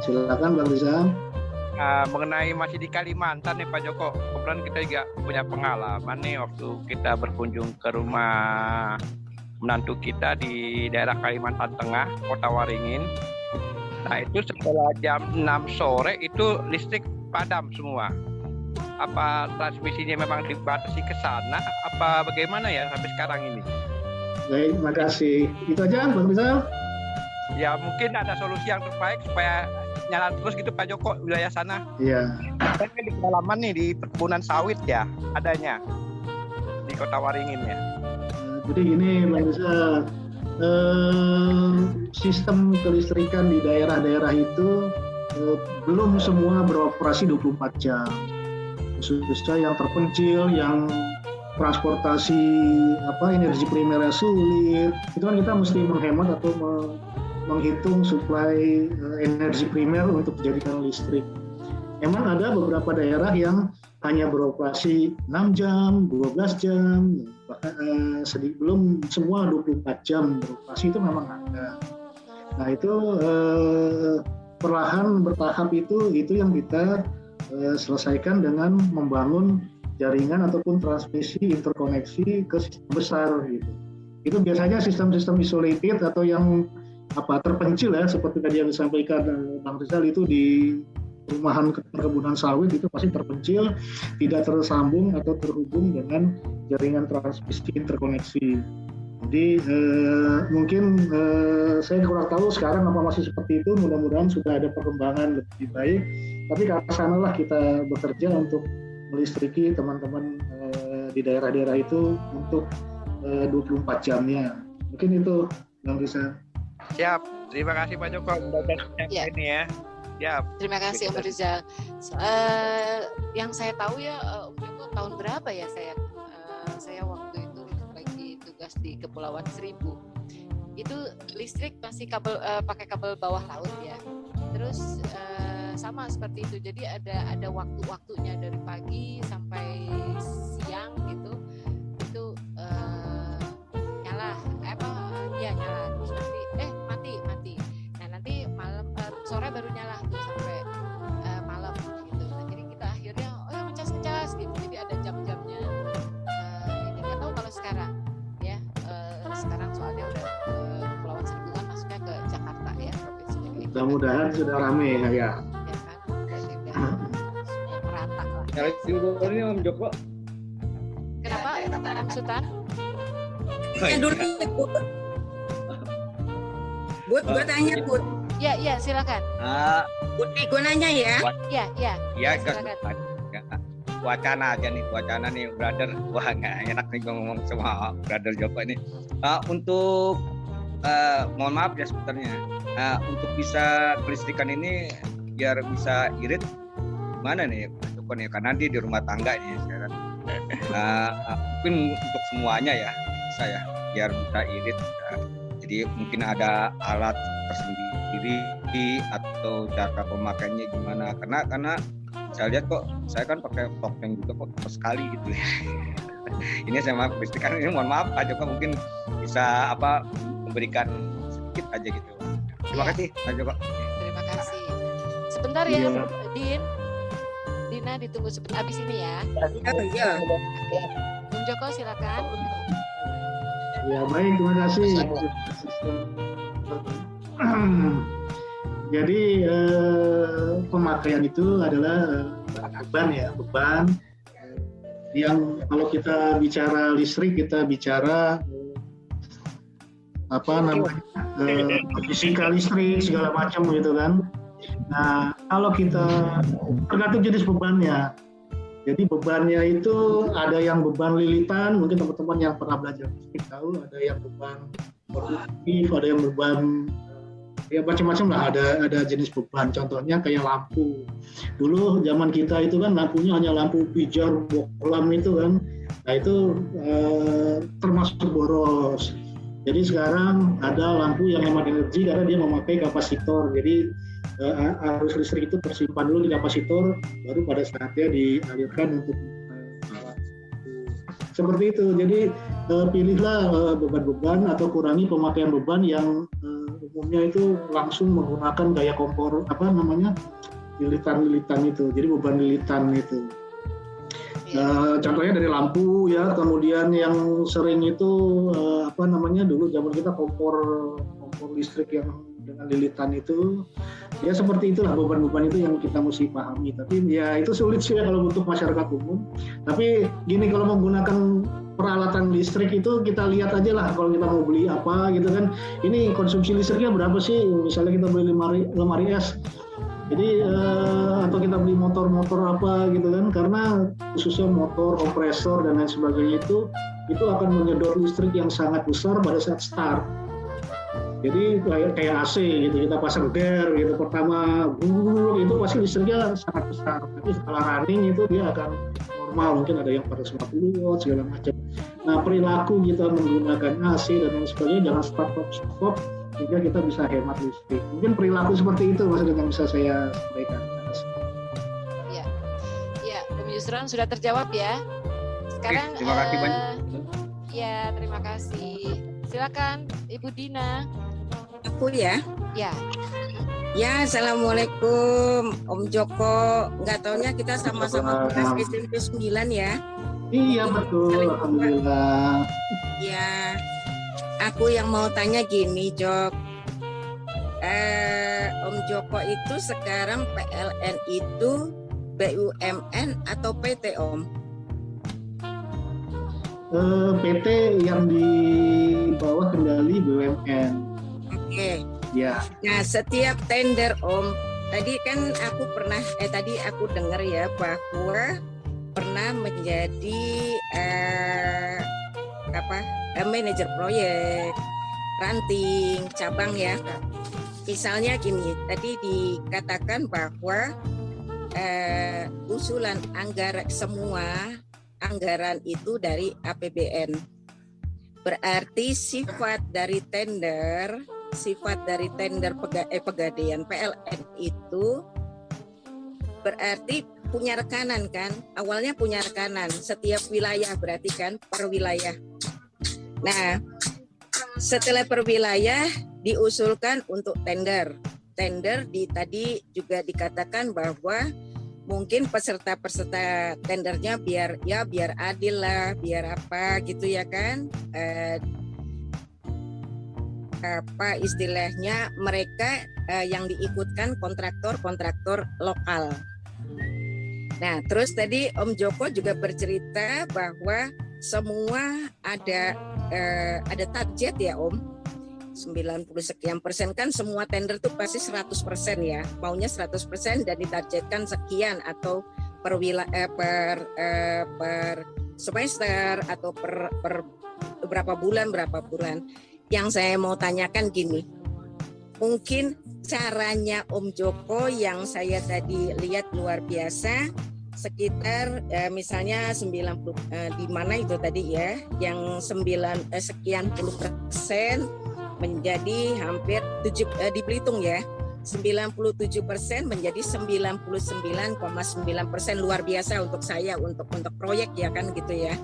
Silakan Bang Rizal. Mengenai masih di Kalimantan nih Pak Joko, kebetulan kita juga punya pengalaman nih waktu kita berkunjung ke rumah menantu kita di daerah Kalimantan Tengah, Kota Waringin. Nah itu setelah jam 6 sore itu listrik padam semua. Apa transmisinya memang dibatasi ke sana? Apa bagaimana ya sampai sekarang ini? Baik, terima kasih. Itu aja Bang Rizal. Ya mungkin ada solusi yang terbaik supaya nyala terus gitu Pak Joko wilayah sana. Iya. Saya di pedalaman nih di perkebunan sawit ya adanya di Kota Waringin ya. Jadi gini Bang Rizal, sistem kelistrikan di daerah-daerah itu belum semua beroperasi 24 jam. Khususnya yang terpencil, yang transportasi energi primernya sulit, itu kan kita mesti menghemat atau menghitung suplai energi primer untuk dijadikan listrik. Emang ada beberapa daerah yang hanya beroperasi 6 jam, 12 jam, bahkan belum semua 24 jam beroperasi, itu memang ada. Nah itu perlahan bertahap itu yang kita selesaikan dengan membangun jaringan ataupun transmisi interkoneksi ke sistem besar gitu. Itu biasanya sistem-sistem isolated atau yang terpencil ya, seperti tadi yang disampaikan Bang Rizal, itu di perumahan perkebunan sawit itu pasti terpencil, tidak tersambung atau terhubung dengan jaringan transmisi interkoneksi. Jadi mungkin saya kurang tahu sekarang apa masih seperti itu, mudah-mudahan sudah ada perkembangan lebih baik, tapi ke sanalah kita bekerja untuk melistriki teman-teman di daerah-daerah itu untuk 24 jamnya. Mungkin itu Bang Rizal. Siap, terima kasih Pak Joko Ya. ini ya. Siap. Terima kasih Om Rizal. Yang saya tahu ya Om Joko tahun berapa ya saya waktu itu lagi tugas di Kepulauan Seribu. Itu listrik masih pakai kabel bawah laut ya. Terus sama seperti itu. Jadi ada waktu-waktunya dari pagi sampai siang gitu. Itu nyala terus nanti mati. Nah nanti malam sore baru nyala tuh sampai malam gitu. Nah, jadi kita akhirnya ngecas gitu. Jadi ada jam-jamnya. Ini nggak tahu kalau sekarang ya. Sekarang Mudah-mudahan sudah rame ya. Merata lah. Nyalain simbolnya Om Joko. Kenapa Om Sultan? Dulu Bud, gue tanya Bud. Ya silakan. Bud, gue nanya ya. Ya. Iya, wacana aja nih, wacana nih, brother. Wah, nggak enak nih gue ngomong sama brother Joko ini. Untuk mohon maaf ya sebenarnya, untuk bisa kelistrikan ini biar bisa irit, gimana nih Joko nih? Karena dia di rumah tangga nih sekarang. Mungkin untuk semuanya ya, bisa ya, biar bisa irit. Jadi mungkin ada alat tersendiri atau cara pemakaiannya gimana? Karena saya lihat kok, saya kan pakai topeng juga kok sekali gitu ya. Ini sama kelistrikan ini, mohon maaf Pak Joko mungkin bisa memberikan sedikit aja gitu. Terima kasih Pak Joko. Terima kasih. Sebentar ya, Dina ditunggu sebentar habis ini ya. Iya. Om Joko silakan. Ya baik, terima kasih. Jadi pemakaian itu adalah beban yang kalau kita bicara listrik, kita bicara fisika listrik segala macam gitu kan. Nah kalau kita tergantung jenis bebannya. Jadi bebannya itu ada yang beban lilitan, mungkin teman-teman yang pernah belajar listrik tahu, ada yang beban produktif, ada yang beban ya macam-macam lah, ada jenis beban. Contohnya kayak lampu. Dulu zaman kita itu kan lampunya hanya lampu pijar bohlam itu kan. Nah itu termasuk boros. Jadi sekarang ada lampu yang hemat energi karena dia memakai kapasitor. Jadi arus listrik itu tersimpan dulu di kapasitor, baru pada saatnya dialirkan untuk alat. Seperti itu. Jadi pilihlah beban-beban atau kurangi pemakaian beban yang umumnya itu langsung menggunakan gaya kompor lilitan-lilitan itu. Jadi beban lilitan itu. Contohnya dari lampu ya, kemudian yang sering itu dulu zaman kita kompor listrik yang dengan lilitan itu, ya seperti itulah beban-beban itu yang kita mesti pahami. Tapi ya itu sulit sih ya kalau untuk masyarakat umum. Tapi gini, kalau menggunakan peralatan listrik itu kita lihat aja lah kalau kita mau beli apa gitu kan. Ini konsumsi listriknya berapa sih? Misalnya kita beli lemari es. Jadi atau kita beli motor apa gitu kan, karena khususnya motor, kompresor dan lain sebagainya itu akan menyedot listrik yang sangat besar pada saat start. Jadi kayak AC gitu, kita pasang der gitu, pertama itu pasti listriknya sangat besar. Tapi setelah running itu dia akan normal, mungkin ada yang 450 watt segala macam. Nah perilaku kita menggunakan AC dan lain sebagainya jangan stop sehingga kita bisa hemat listrik. Mungkin perilaku seperti itu maksudnya yang bisa saya sampaikan. Ya, Om Yusran sudah terjawab ya. Sekarang terima kasih banyak. Ya, terima kasih. Silakan Ibu Dina. Aku ya. Ya. Ya, assalamualaikum Om Joko. Nggak taunya kita sama-sama kelas SMP 9 ya. Iya betul, alhamdulillah. Ya, aku yang mau tanya gini, Jok. Om Joko itu sekarang PLN itu BUMN atau PT, Om? PT yang di bawah kendali BUMN. Oke. Ya. Nah, setiap tender, Om, tadi kan aku dengar ya bahwa pernah menjadi manajer proyek ranting cabang ya. Misalnya gini, tadi dikatakan bahwa usulan anggaran itu dari APBN. Berarti sifat dari tender pegadaian PLN itu berarti punya rekanan kan? Awalnya punya rekanan setiap wilayah, berarti kan per wilayah. Nah, setelah per wilayah diusulkan untuk tender. Tender tadi juga dikatakan bahwa mungkin peserta tendernya biar adil lah, biar apa gitu ya kan. apa istilahnya mereka yang diikutkan kontraktor lokal. Nah, terus tadi Om Joko juga bercerita bahwa semua ada target ya Om. 90 sekian persen kan semua tender tuh pasti 100% ya. Maunya 100% dan ditargetkan sekian atau per semester atau per berapa bulan. Yang saya mau tanyakan gini. Mungkin caranya Om Joko yang saya tadi lihat luar biasa, sekitar misalnya 90 di mana itu tadi ya, yang sekian puluh persen menjadi hampir di Belitung ya, 97% menjadi 99,9%, luar biasa untuk saya untuk proyek ya kan gitu ya.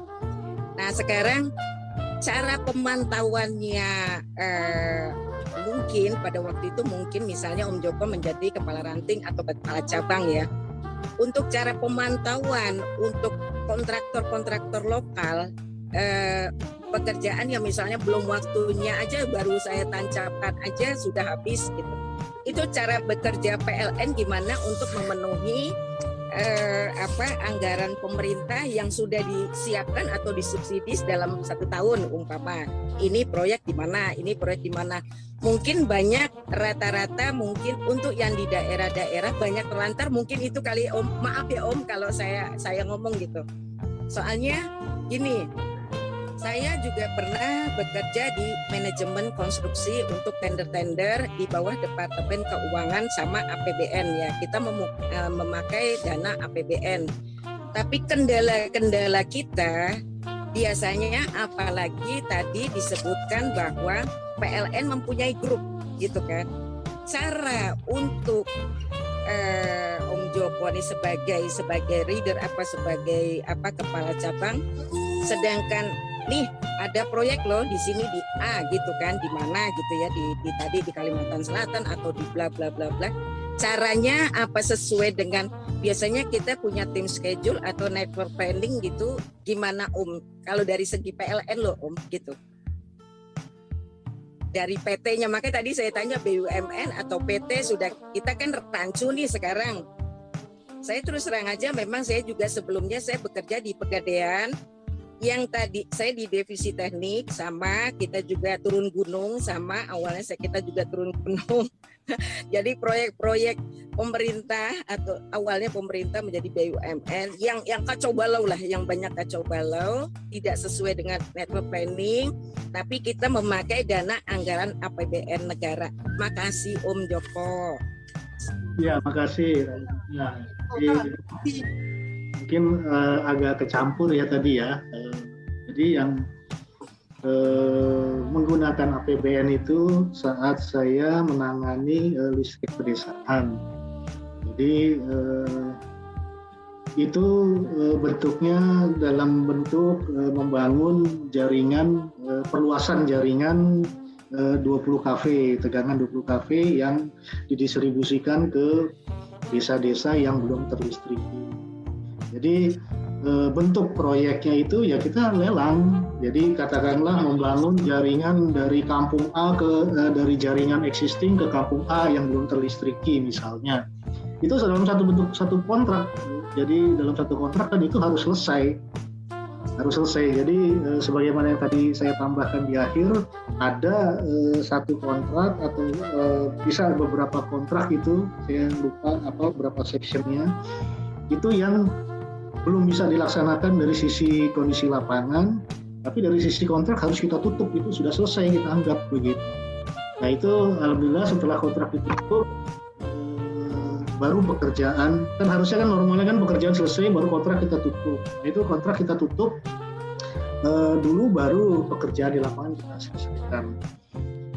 Nah sekarang cara pemantauannya mungkin pada waktu itu mungkin misalnya Om Joko menjadi kepala ranting atau kepala cabang ya. Untuk cara pemantauan untuk kontraktor lokal pekerjaan yang misalnya belum waktunya aja baru saya tancapkan aja sudah habis gitu. Itu cara bekerja PLN gimana untuk memenuhi anggaran pemerintah yang sudah disiapkan atau disubsidi dalam 1 tahun umpama. Ini proyek di mana, Mungkin banyak rata-rata mungkin untuk yang di daerah-daerah banyak terlantar mungkin itu kali Om. Maaf ya Om kalau saya ngomong gitu. Soalnya gini, saya juga pernah bekerja di manajemen konstruksi untuk tender-tender di bawah Departemen Keuangan sama APBN ya. Kita memakai dana APBN. Tapi kendala-kendala kita biasanya apalagi tadi disebutkan bahwa PLN mempunyai grup gitu kan. Cara untuk Om Joko ini sebagai leader sebagai kepala cabang, sedangkan nih ada proyek loh di sini di A gitu kan, di mana gitu ya di tadi di Kalimantan Selatan atau di bla bla bla bla. Caranya apa sesuai dengan biasanya kita punya tim schedule atau network planning gitu, gimana Om? Kalau dari segi PLN loh Om gitu. Dari PT-nya, makanya tadi saya tanya BUMN atau PT sudah kita kan rancu nih sekarang. Saya terus terang aja memang saya juga sebelumnya saya bekerja di Pegadaian. Yang tadi saya di divisi teknik sama kita juga turun gunung sama awalnya kita juga turun gunung. Jadi proyek-proyek pemerintah atau awalnya pemerintah menjadi BUMN yang kacau balau lah, yang banyak kacau balau, tidak sesuai dengan network planning, tapi kita memakai dana anggaran APBN negara. Makasih Om Joko. Ya, makasih. Nah, mungkin agak kecampur ya tadi ya. Jadi yang menggunakan APBN itu saat saya menangani listrik pedesaan. Jadi itu bentuknya dalam bentuk membangun jaringan, perluasan jaringan 20 kafe, tegangan 20 kafe yang didistribusikan ke desa-desa yang belum terlistriki. Jadi bentuk proyeknya itu ya kita lelang. Jadi katakanlah membangun jaringan dari kampung A dari jaringan existing ke kampung A yang belum terlistriki misalnya. Itu dalam satu kontrak. Jadi dalam satu kontrak kan itu harus selesai. Jadi sebagaimana yang tadi saya tambahkan di akhir, ada satu kontrak atau bisa beberapa kontrak itu, saya lupa berapa sectionnya, itu yang belum bisa dilaksanakan dari sisi kondisi lapangan, tapi dari sisi kontrak harus kita tutup, itu sudah selesai kita anggap begitu. Nah itu alhamdulillah setelah kontrak ditutup, baru pekerjaan, kan harusnya kan normalnya kan pekerjaan selesai baru kontrak kita tutup. Nah itu kontrak kita tutup dulu baru pekerjaan di lapangan kita selesaikan.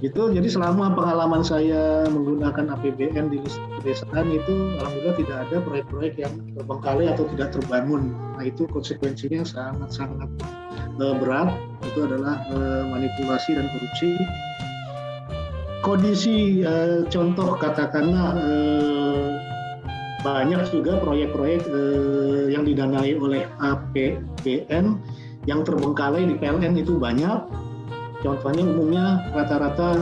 Gitu. Jadi selama pengalaman saya menggunakan APBN di listrik pedesaan itu alhamdulillah tidak ada proyek-proyek yang terbengkalai atau tidak terbangun. Nah itu konsekuensinya sangat-sangat berat. Itu adalah manipulasi dan korupsi. Kondisi contoh katakanlah banyak juga proyek-proyek yang didanai oleh APBN yang terbengkalai di PLN itu banyak. Contohnya umumnya rata-rata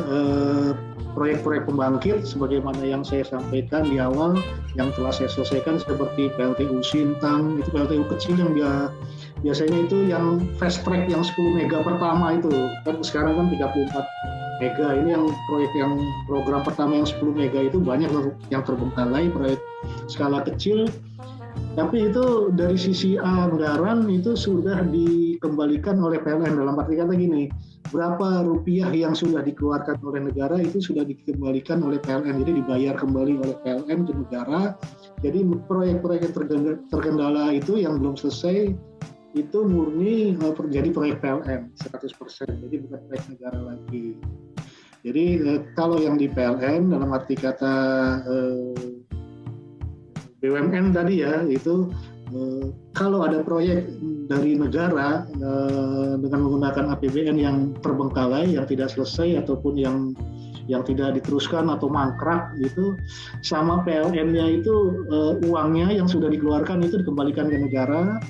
proyek-proyek pembangkit sebagaimana yang saya sampaikan di awal yang telah saya selesaikan seperti PLTU Sintang, itu PLTU kecil yang biasanya itu yang fast track yang 10 mega pertama itu kan sekarang kan 34 mega. Ini yang proyek yang program pertama yang 10 mega itu banyak yang terbengkalai proyek skala kecil. Tapi itu dari sisi anggaran itu sudah dikembalikan oleh PLN, dalam arti kata gini, berapa rupiah yang sudah dikeluarkan oleh negara itu sudah dikembalikan oleh PLN, jadi dibayar kembali oleh PLN ke negara. Jadi proyek-proyek yang terkendala itu yang belum selesai itu murni terjadi proyek PLN 100%, jadi bukan proyek negara lagi. Jadi kalau yang di PLN dalam arti kata BUMN tadi ya, itu kalau ada proyek dari negara dengan menggunakan APBN yang terbengkalai, yang tidak selesai ataupun yang tidak diteruskan atau mangkrak gitu, sama PLN-nya itu uangnya yang sudah dikeluarkan itu dikembalikan ke negara,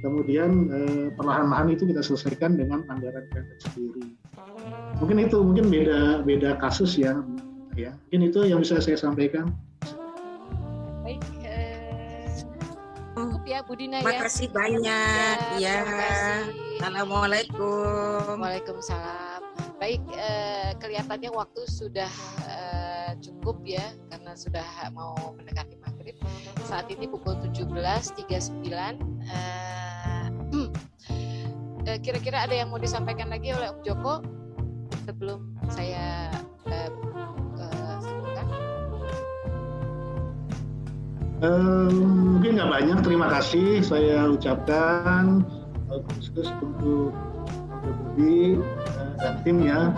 kemudian perlahan-lahan itu kita selesaikan dengan anggaran PLN sendiri. Mungkin beda kasus ya. Mungkin itu yang bisa saya sampaikan. Baik, cukup ya Bu Dina ya. Makasih banyak ya. Assalamualaikum. Waalaikumsalam. Baik, kelihatannya waktu sudah cukup ya karena sudah mau mendekati maghrib. Saat ini pukul 17.39. Kira-kira ada yang mau disampaikan lagi oleh Om Joko sebelum saya sebutkan? Mungkin nggak banyak, terima kasih saya ucapkan khusus untuk Budi dan tim ya.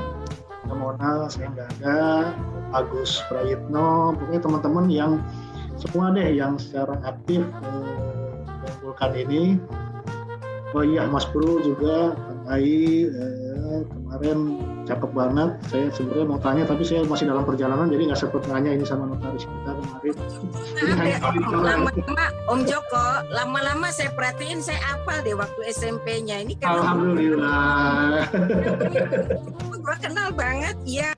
Mona saya nggak ada, Agus Prayitno, pokoknya teman-teman yang semua deh yang secara aktif mengumpulkan ini. Oh iya, Mas Bro juga, Kang Ai, kemarin cakep banget. Saya sebenarnya mau tanya, tapi saya masih dalam perjalanan, jadi nggak sempat nanya ini sama notaris kita kemarin. Lama-lama Om Joko, lama-lama saya perhatiin, saya hafal deh waktu SMP-nya. Ini kan Alhamdulillah. Gue kenal banget, ya.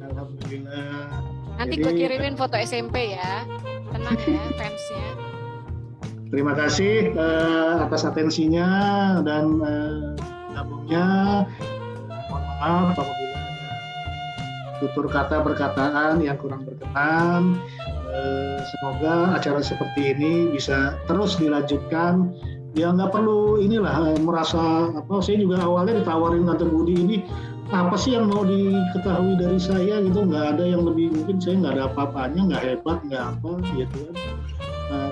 Alhamdulillah. Nanti gue kirimin foto SMP ya. Tenang ya fansnya. Terima kasih atas atensinya dan gabungnya. Mohon maaf apabila tutur kata perkataan yang kurang berkenan. Semoga acara seperti ini bisa terus dilanjutkan. Ya nggak perlu merasa apa. Saya juga awalnya ditawarin Tante Budi ini apa sih yang mau diketahui dari saya gitu. Nggak ada yang lebih, mungkin saya nggak ada apa-apanya, nggak hebat, nggak apa gitu kan.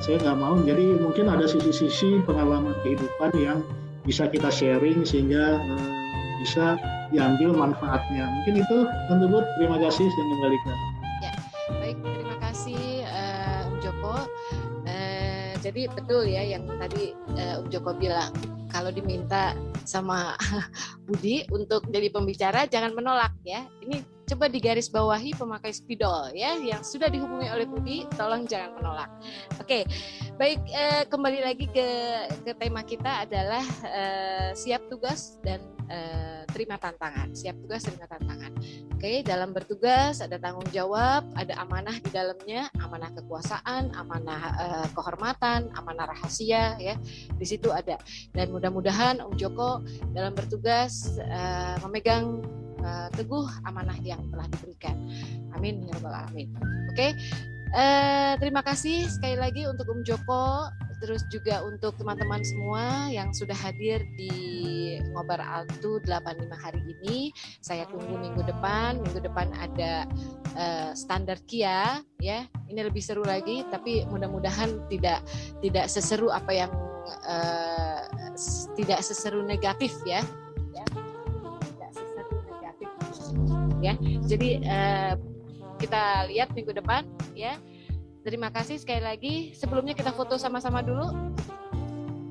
Saya nggak mau, jadi mungkin ada sisi-sisi pengalaman kehidupan yang bisa kita sharing sehingga bisa diambil manfaatnya. Mungkin itu, Tante Bud, terima kasih dan kembalikan. Ya, baik, terima kasih Om Joko. Jadi betul ya yang tadi Om Joko bilang, kalau diminta sama Budi untuk jadi pembicara jangan menolak ya. Ini coba digarisbawahi pemakai spidol ya yang sudah dihubungi oleh Budi, tolong jangan menolak. Oke, baik, kembali lagi ke tema kita adalah siap tugas dan terima tantangan. Siap tugas, terima tantangan. Oke, dalam bertugas ada tanggung jawab, ada amanah di dalamnya, amanah kekuasaan, amanah kehormatan, amanah rahasia ya. Di situ ada. Dan mudah-mudahan Om Joko dalam bertugas memegang teguh amanah yang telah diberikan. Amin ya rabbal alamin. Oke, terima kasih sekali lagi untuk Om Joko, terus juga untuk teman-teman semua yang sudah hadir di Ngobar Altu 85 hari ini. Saya tunggu minggu depan. Minggu depan ada standar Kia ya. Ini lebih seru lagi, tapi mudah-mudahan tidak seseru apa yang tidak seseru negatif ya. Ya, jadi kita lihat minggu depan ya. Terima kasih sekali lagi. Sebelumnya kita foto sama-sama dulu.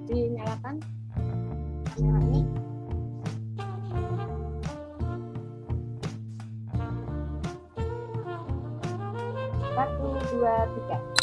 Dinyalakan kameranya. 1, 2, 3.